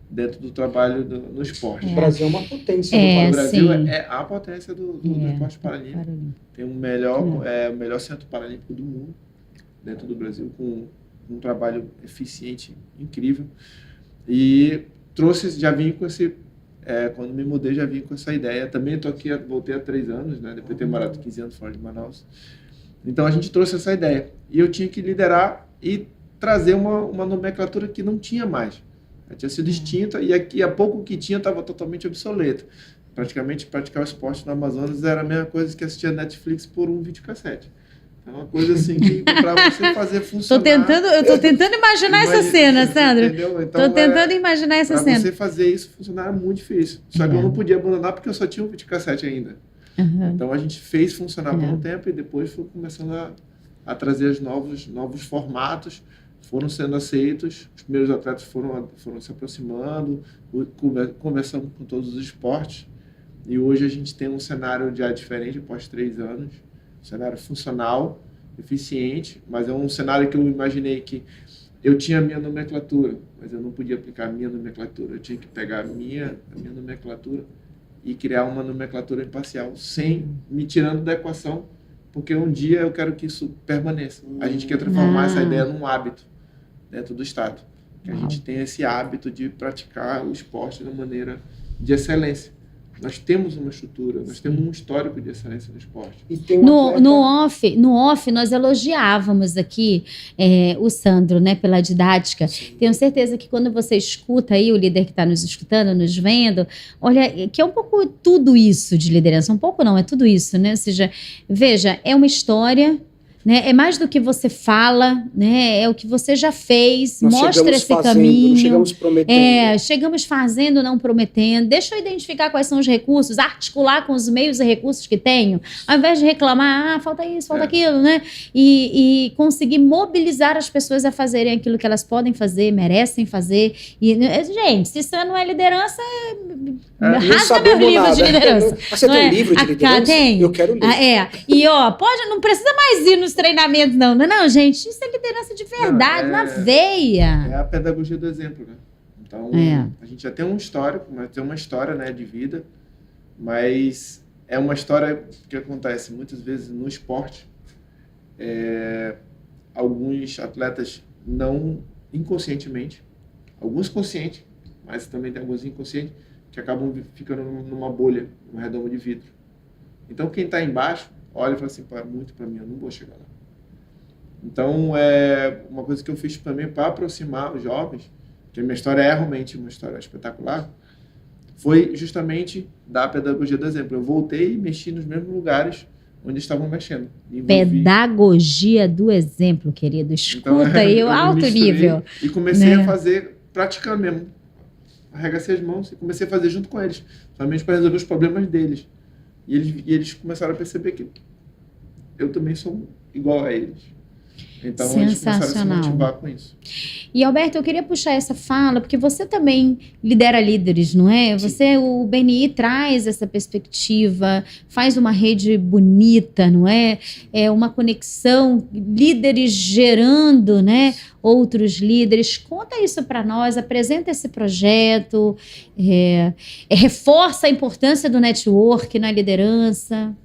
dentro do trabalho no esporte. O Brasil é uma potência. O Brasil é a potência do esporte paralímpico. Tem o melhor centro paralímpico do mundo dentro do Brasil, com um trabalho eficiente, incrível. E já vim com esse... quando me mudei, já vim com essa ideia. Também estou aqui, voltei há 3 anos, né? Depois de ter morado 15 anos fora de Manaus. Então, a gente trouxe essa ideia. E eu tinha que liderar e trazer uma nomenclatura que não tinha mais. Ela tinha sido extinta e a pouco que tinha estava totalmente obsoleto. Praticamente, praticar o esporte no Amazonas era a mesma coisa que assistir a Netflix por um videocassete. É uma coisa assim que para você fazer funcionar... Eu tô tentando imaginar essa cena, Sandro. Entendeu? Então, tô tentando imaginar essa cena. Para você fazer isso funcionar era muito difícil. Só que eu não podia abandonar porque eu só tinha um videocassete ainda. Então a gente fez funcionar por um tempo e depois foi começando a trazer os novos formatos, foram sendo aceitos, os primeiros atletas foram se aproximando, conversando com todos os esportes, e hoje a gente tem um cenário já diferente após 3 anos, um cenário funcional, eficiente, mas é um cenário que eu imaginei que eu tinha a minha nomenclatura, mas eu não podia aplicar a minha nomenclatura, eu tinha que pegar a minha nomenclatura e criar uma nomenclatura imparcial, sem me tirando da equação, porque um dia eu quero que isso permaneça. A gente quer transformar essa ideia num hábito dentro do Estado, que a gente tenha esse hábito de praticar o esporte de maneira de excelência. Nós temos uma estrutura, nós temos um histórico de excelência no esporte. E tem no off, nós elogiávamos aqui o Sandro, né, pela didática. Sim. Tenho certeza que quando você escuta aí, o líder que está nos escutando, nos vendo, olha, que é um pouco tudo isso de liderança. Um pouco não, é tudo isso, né? Ou seja, veja, é uma história... Né? É mais do que você fala, né? É o que você já fez, mostra esse caminho. Não chegamos prometendo. Chegamos fazendo, não prometendo. Deixa eu identificar quais são os recursos, articular com os meios e recursos que tenho, ao invés de reclamar, falta isso, falta aquilo, né? E conseguir mobilizar as pessoas a fazerem aquilo que elas podem fazer, merecem fazer. E, gente, se isso não é liderança, rasga meu livro de liderança. Você tem um livro de liderança? Eu quero ler. E não precisa mais ir nos treinamentos, não. Não, gente, isso é liderança de verdade, na veia. É a pedagogia do exemplo, né? Então, a gente já tem um histórico, mas tem uma história, né, de vida, mas é uma história que acontece muitas vezes no esporte. Alguns atletas não inconscientemente, alguns conscientes, mas também tem alguns inconscientes, que acabam ficando numa bolha, numa redoma de vidro. Então, quem está embaixo, olha e fala assim, é muito para mim, eu não vou chegar lá. Então, uma coisa que eu fiz também para aproximar os jovens, que a minha história é realmente uma história espetacular, foi justamente dar a pedagogia do exemplo. Eu voltei e mexi nos mesmos lugares onde estavam mexendo. Pedagogia do exemplo, querido. Escuta aí, o alto nível. E comecei a fazer, praticando mesmo. Arregacei as mãos e comecei a fazer junto com eles, somente para resolver os problemas deles. E eles começaram a perceber que eu também sou igual a eles. Então, eles começaram a se motivar com isso. E, Alberto, eu queria puxar essa fala, porque você também lidera líderes, não é? Você, o BNI traz essa perspectiva, faz uma rede bonita, não é? É uma conexão, líderes gerando, né, outros líderes. Conta isso para nós, apresenta esse projeto, reforça a importância do network na liderança.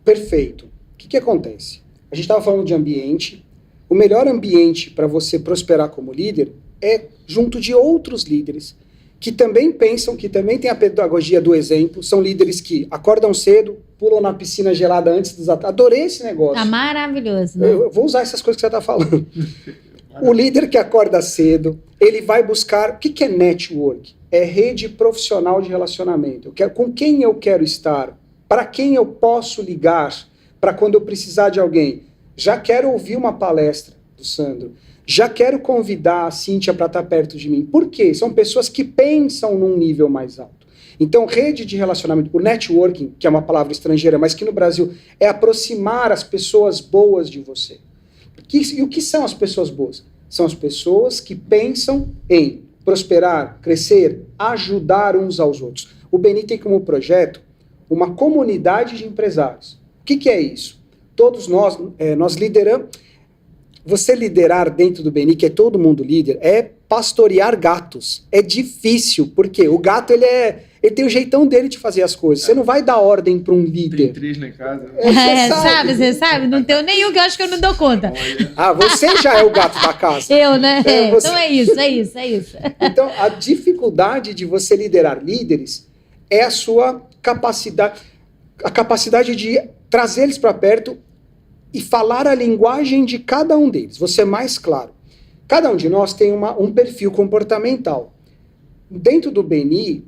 Perfeito. O que acontece? A gente estava falando de ambiente. O melhor ambiente para você prosperar como líder é junto de outros líderes que também pensam, que também têm a pedagogia do exemplo, são líderes que acordam cedo, pulam na piscina gelada antes dos atletas. Adorei esse negócio. Tá maravilhoso, né? Eu vou usar essas coisas que você está falando. O líder que acorda cedo, ele vai buscar... O que é network? É rede profissional de relacionamento. Com quem eu quero estar? Para quem eu posso ligar? Para quando eu precisar de alguém? Já quero ouvir uma palestra do Sandro. Já quero convidar a Cíntia para estar perto de mim. Por quê? São pessoas que pensam num nível mais alto. Então, rede de relacionamento, o networking, que é uma palavra estrangeira, mas que no Brasil é aproximar as pessoas boas de você. E o que são as pessoas boas? São as pessoas que pensam em prosperar, crescer, ajudar uns aos outros. O BNI tem como projeto uma comunidade de empresários. O que é isso? Todos nós lideramos. Você liderar dentro do BNI, que é todo mundo líder, é pastorear gatos. É difícil, porque o gato ele tem o jeitão dele de fazer as coisas. Você não vai dar ordem para um líder. Tem três lá em casa. Você sabe? Não tenho nenhum que eu acho que eu não dou conta. Você já é o gato da casa. Eu, né? Então é isso. Então, a dificuldade de você liderar líderes é a sua capacidade de trazer eles para perto e falar a linguagem de cada um deles. Você é mais claro. Cada um de nós tem um perfil comportamental. Dentro do BNI,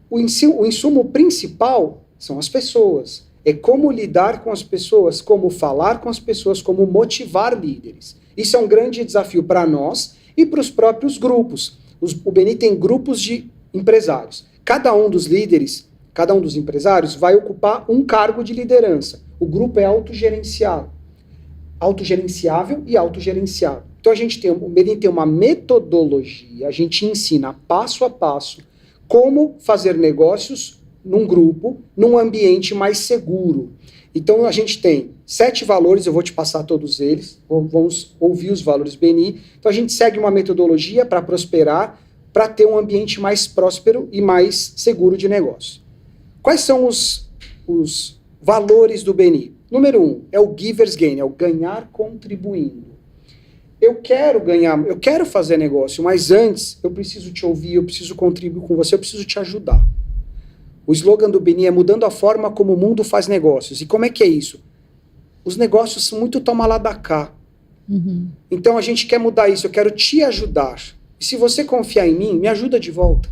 o insumo principal são as pessoas. É como lidar com as pessoas, como falar com as pessoas, como motivar líderes. Isso é um grande desafio para nós e para os próprios grupos. O BNI tem grupos de empresários. Cada um dos líderes, cada um dos empresários vai ocupar um cargo de liderança. O grupo é autogerenciável e autogerenciável. Então o BNI tem uma metodologia, a gente ensina passo a passo como fazer negócios num grupo, num ambiente mais seguro. Então a gente tem 7 valores, eu vou te passar todos eles, vamos ouvir os valores BNI. Então a gente segue uma metodologia para prosperar, para ter um ambiente mais próspero e mais seguro de negócio. Quais são os valores do BNI? Número 1 é o Giver's Gain, é o ganhar contribuindo. Eu quero fazer negócio, mas antes eu preciso te ouvir, eu preciso contribuir com você, eu preciso te ajudar. O slogan do BNI é mudando a forma como o mundo faz negócios. E como é que é isso? Os negócios são muito toma lá da cá. Então a gente quer mudar isso, eu quero te ajudar. E se você confiar em mim, me ajuda de volta.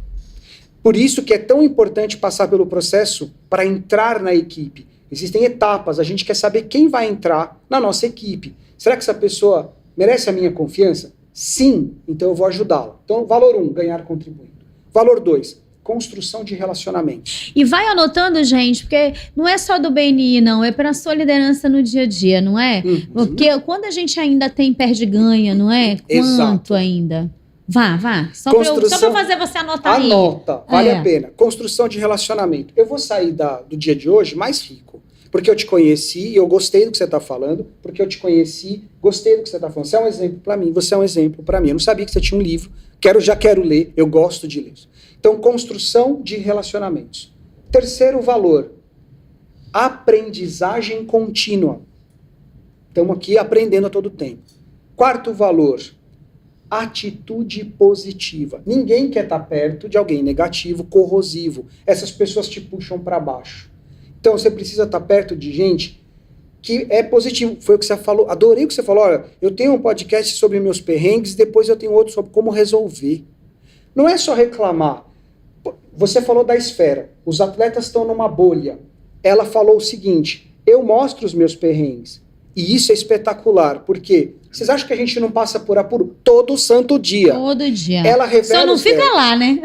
Por isso que é tão importante passar pelo processo para entrar na equipe. Existem etapas, a gente quer saber quem vai entrar na nossa equipe. Será que essa pessoa merece a minha confiança? Sim, então eu vou ajudá-la. Então, valor 1, ganhar contribuindo. Valor 2, construção de relacionamentos. E vai anotando, gente, porque não é só do BNI, não, é para a sua liderança no dia a dia, não é? Porque quando a gente ainda tem perde-ganha, não é? Quanto Exato. ainda? Vá. Só para fazer você anotar aí. Anota, vale a pena. Construção de relacionamento. Eu vou sair do dia de hoje mais rico. Porque eu te conheci e eu gostei do que você está falando. Porque eu te conheci, gostei do que você está falando. Você é um exemplo para mim, você é um exemplo para mim. Eu não sabia que você tinha um livro. Já quero ler, eu gosto de ler. Então, construção de relacionamentos. Terceiro valor, aprendizagem contínua. Estamos aqui aprendendo a todo tempo. Quarto valor, atitude positiva. Ninguém quer estar perto de alguém negativo, corrosivo. Essas pessoas te puxam para baixo. Então você precisa estar perto de gente que é positivo. Foi o que você falou. Adorei o que você falou. Olha, eu tenho um podcast sobre meus perrengues, depois eu tenho outro sobre como resolver. Não é só reclamar. Você falou da esfera. Os atletas estão numa bolha. Ela falou o seguinte, eu mostro os meus perrengues. E isso é espetacular. Por quê? Vocês acham que a gente não passa por apuro todo santo dia? Todo dia. Ela revela. Só não fica lá, né?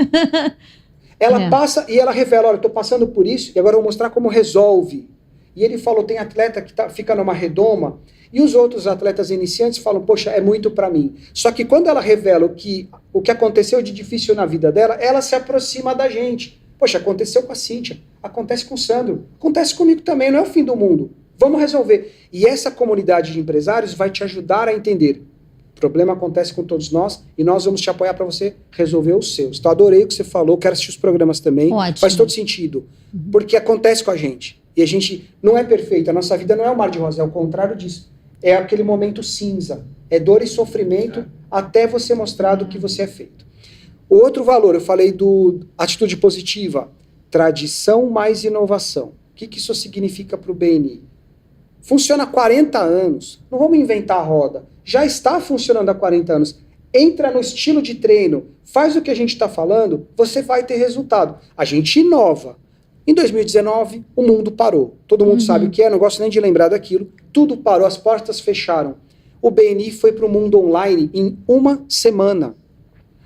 Ela passa e ela revela, olha, eu estou passando por isso e agora eu vou mostrar como resolve. E ele falou, tem atleta que fica numa redoma e os outros atletas iniciantes falam, poxa, é muito para mim. Só que quando ela revela o que aconteceu de difícil na vida dela, ela se aproxima da gente. Poxa, aconteceu com a Cíntia, acontece com o Sandro, acontece comigo também, não é o fim do mundo. Vamos resolver. E essa comunidade de empresários vai te ajudar a entender. O problema acontece com todos nós e nós vamos te apoiar para você resolver os seus. Então, adorei o que você falou, quero assistir os programas também. Ótimo. Faz todo sentido. Porque acontece com a gente. E a gente não é perfeito. A nossa vida não é um mar de rosa, é o contrário disso. É aquele momento cinza. É dor e sofrimento até você mostrar do que você é feito. O outro valor, eu falei do atitude positiva. Tradição mais inovação. O que isso significa para o BNI? Funciona há 40 anos. Não vamos inventar a roda. Já está funcionando há 40 anos. Entra no estilo de treino, faz o que a gente está falando, você vai ter resultado. A gente inova. Em 2019, o mundo parou. Todo mundo sabe o que é, não gosto nem de lembrar daquilo. Tudo parou, as portas fecharam. O BNI foi para o mundo online em 1 semana.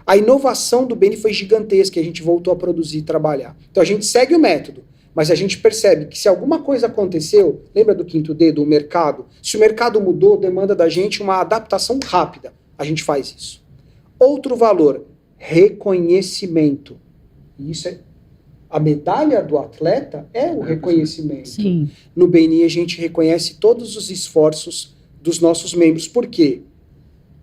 A inovação do BNI foi gigantesca e a gente voltou a produzir e trabalhar. Então a gente segue o método. Mas a gente percebe que se alguma coisa aconteceu, lembra do 5D, do mercado? Se o mercado mudou, demanda da gente uma adaptação rápida. A gente faz isso. Outro valor, reconhecimento. E isso é... A medalha do atleta é o reconhecimento. Sim. No BNI a gente reconhece todos os esforços dos nossos membros. Por quê?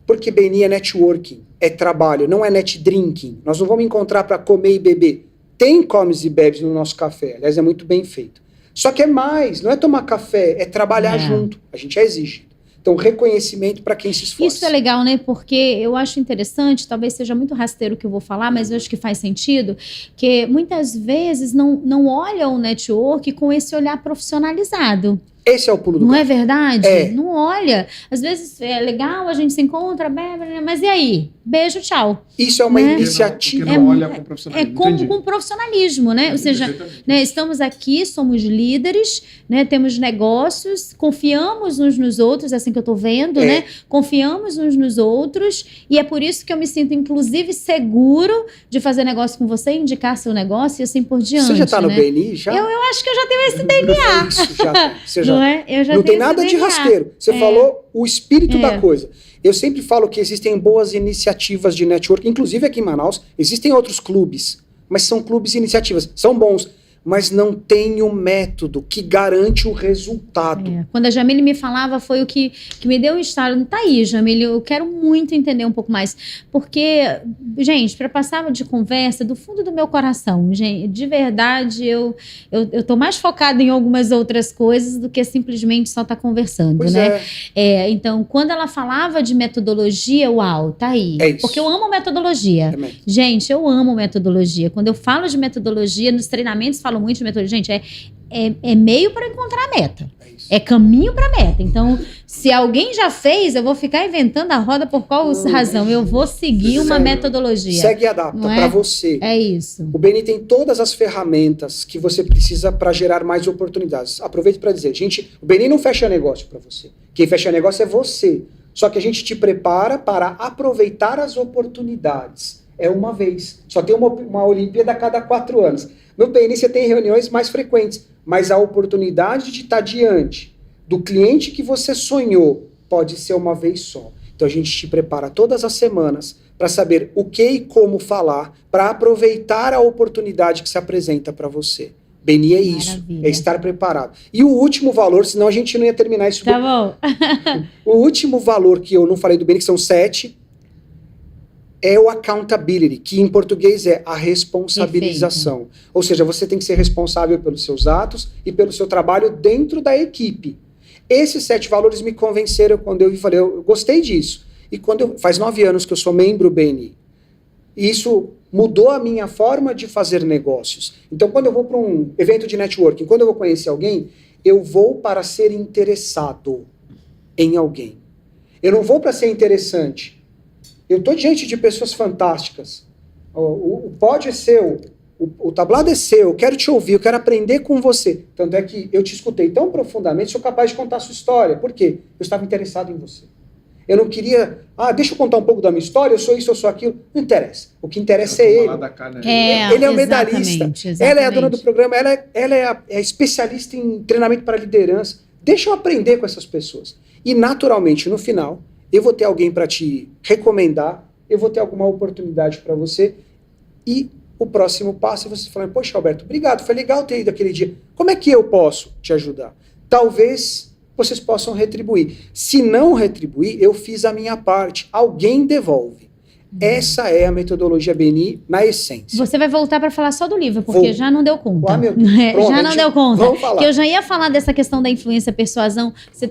Porque BNI é networking, é trabalho, não é net drinking. Nós não vamos encontrar para comer e beber. Tem comes e bebes no nosso café, aliás, é muito bem feito. Só que é mais, não é tomar café, é trabalhar junto. A gente é exigido. Então, reconhecimento para quem se esforça. Isso é legal, né? Porque eu acho interessante, talvez seja muito rasteiro o que eu vou falar, mas eu acho que faz sentido, que muitas vezes não olham o network com esse olhar profissionalizado. Esse é o pulo do Não gato. é verdade? É. Não olha. Às vezes é legal, a gente se encontra, mas e aí? Beijo, tchau. Isso é uma Né? iniciativa. Porque não olha com É profissionalismo. como Entendi. com profissionalismo, né? Ou seja, Perfeitamente. né, estamos aqui, somos líderes, né, temos negócios, confiamos uns nos outros, é assim que eu estou vendo, É. né? Confiamos uns nos outros e é por isso que eu me sinto, inclusive, seguro de fazer negócio com você, indicar seu negócio e assim por diante. Você já tá no né? BNI? Já? Eu acho que eu já tenho esse DNA, Isso, já tem. Você já não tem. é? Eu já Não tem tenho nada esse de DNA. rasteiro. Você É. falou o espírito É. da coisa. Eu sempre falo que existem boas iniciativas de network, inclusive aqui em Manaus, existem outros clubes, mas são clubes e iniciativas, são bons, mas não tem um método que garante o resultado. É, quando a Jamile me falava, foi o que me deu um estalo. Tá aí, Jamile, eu quero muito entender um pouco mais. Porque, gente, para passar de conversa, do fundo do meu coração, gente, de verdade, eu tô mais focada em algumas outras coisas do que simplesmente só estar conversando, Pois né? é, Então, quando ela falava de metodologia, uau, tá aí. É isso. Porque eu amo metodologia. também. Gente, eu amo metodologia. Quando eu falo de metodologia, nos treinamentos falo muito de metodologia. Gente, é meio para encontrar a meta. É isso. É caminho para meta. Então, se alguém já fez, eu vou ficar inventando a roda por qual razão? Eu vou seguir uma Segue. metodologia. Segue e adapta Não é? para você. É isso. O BNI tem todas as ferramentas que você precisa para gerar mais oportunidades. Aproveito para dizer, gente, o BNI não fecha negócio para você. Quem fecha negócio é você. Só que a gente te prepara para aproveitar as oportunidades. É uma vez. Só tem uma Olimpíada a cada 4 anos. No BNI você tem reuniões mais frequentes, mas a oportunidade de estar diante do cliente que você sonhou pode ser uma vez só. Então a gente te prepara todas as semanas para saber o que e como falar, para aproveitar a oportunidade que se apresenta para você. BNI é isso, Maravilha. é estar preparado. E o último valor, senão a gente não ia terminar isso. Tá bom. O último valor que eu não falei do BNI, que são 7, é o accountability, que em português é a responsabilização. Ou seja, você tem que ser responsável pelos seus atos e pelo seu trabalho dentro da equipe. Esses 7 valores me convenceram quando eu vi, falei, eu gostei disso. E faz 9 anos que eu sou membro BNI. E isso mudou a minha forma de fazer negócios. Então, quando eu vou para um evento de networking, quando eu vou conhecer alguém, eu vou para ser interessado em alguém. Eu não vou para ser interessante. Eu estou diante de pessoas fantásticas. O pódio é seu, o tablado é seu, eu quero te ouvir, eu quero aprender com você. Tanto é que eu te escutei tão profundamente, sou capaz de contar a sua história. Por quê? Eu estava interessado em você. Eu não queria, deixa eu contar um pouco da minha história, eu sou isso, eu sou aquilo. Não interessa. O que interessa é ele. Ele é o medalhista. Exatamente. Ela é a dona do programa, ela é a especialista em treinamento para liderança. Deixa eu aprender com essas pessoas. E, naturalmente, no final, eu vou ter alguém para te recomendar, eu vou ter alguma oportunidade para você. E o próximo passo é você falar, poxa, Alberto, obrigado, foi legal ter ido aquele dia. Como é que eu posso te ajudar? Talvez vocês possam retribuir. Se não retribuir, eu fiz a minha parte. Alguém devolve. Essa é a metodologia BNI na essência. Você vai voltar para falar só do livro, porque Vou. já não deu conta. Meu Deus. Pronto, já a não gente- deu conta. Vamos falar. Que eu já ia falar dessa questão da influência, persuasão. Você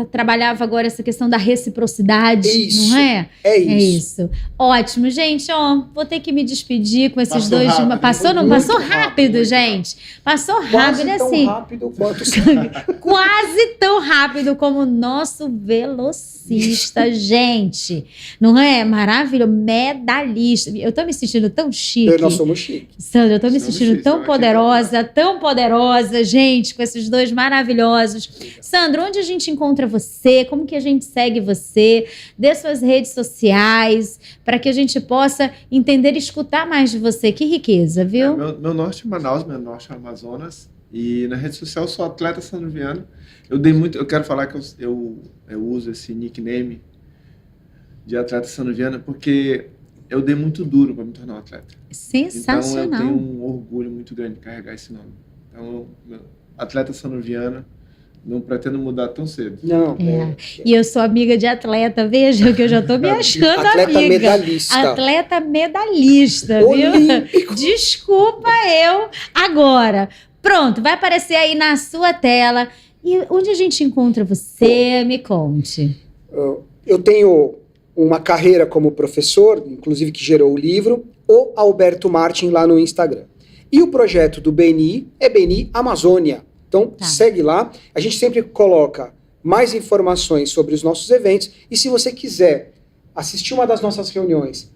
trabalhava agora essa questão da reciprocidade, Isso. não é? É É isso. isso. Ótimo, gente. Ó, vou ter que me despedir com esses Passou dois. rápido, Passou, foi não, muito passou rápido, rápido, muito gente. Passou Quase rápido, tão assim. rápido quanto Quase tão rápido como o nosso velocista, gente. Não é? Maravilhoso. Medalhista. Eu tô me sentindo tão chique. Nós somos chiques. Sandra, eu tô me Somos sentindo chiques, tão estamos aqui poderosa, gente, com esses dois maravilhosos. Sandra, onde a gente encontra você? Como que a gente segue você? Dê suas redes sociais, para que a gente possa entender e escutar mais de você. Que riqueza, viu? Meu norte é Manaus, meu norte é Amazonas. E na rede social eu sou atleta Sandro Viana. Eu quero falar que eu uso esse nickname de atleta Sandro Viana porque eu dei muito duro para me tornar um atleta. Então eu Sensacional. tenho um orgulho muito grande de carregar esse nome. Então, atleta Sandro Viana, não pretendo mudar tão cedo. Não. E eu sou amiga de atleta, veja que eu já tô me achando Atleta amiga. medalhista. Atleta medalhista, viu? Olímpico. Desculpa eu agora. Pronto, vai aparecer aí na sua tela. E onde a gente encontra você? Me conte. Eu tenho uma carreira como professor, inclusive que gerou o livro, o Alberto Martin lá no Instagram. E o projeto do BNI é BNI Amazônia. Então, segue lá. A gente sempre coloca mais informações sobre os nossos eventos. E se você quiser assistir uma das nossas reuniões,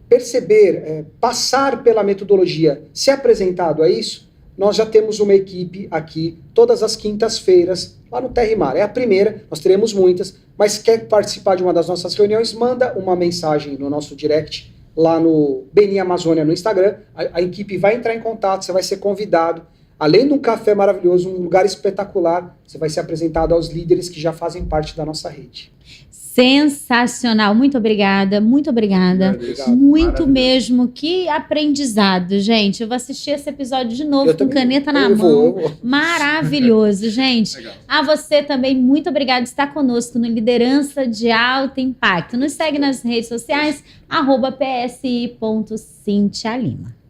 perceber, passar pela metodologia, ser apresentado a isso, nós já temos uma equipe aqui todas as quintas-feiras lá no Terra e Mar. É a primeira, nós teremos muitas, mas quer participar de uma das nossas reuniões, manda uma mensagem no nosso direct, lá no Beni Amazônia no Instagram, a equipe vai entrar em contato, você vai ser convidado. Além de um café maravilhoso, um lugar espetacular, você vai ser apresentado aos líderes que já fazem parte da nossa rede. Sensacional, muito obrigada, muito obrigada. Obrigado. Muito mesmo, que aprendizado, gente. Eu vou assistir esse episódio de novo com caneta na mão. Eu vou. Maravilhoso, gente. Legal. A você também, muito obrigada por estar conosco no Liderança de Alto Impacto. Nos segue nas redes sociais, @psi.cintialima.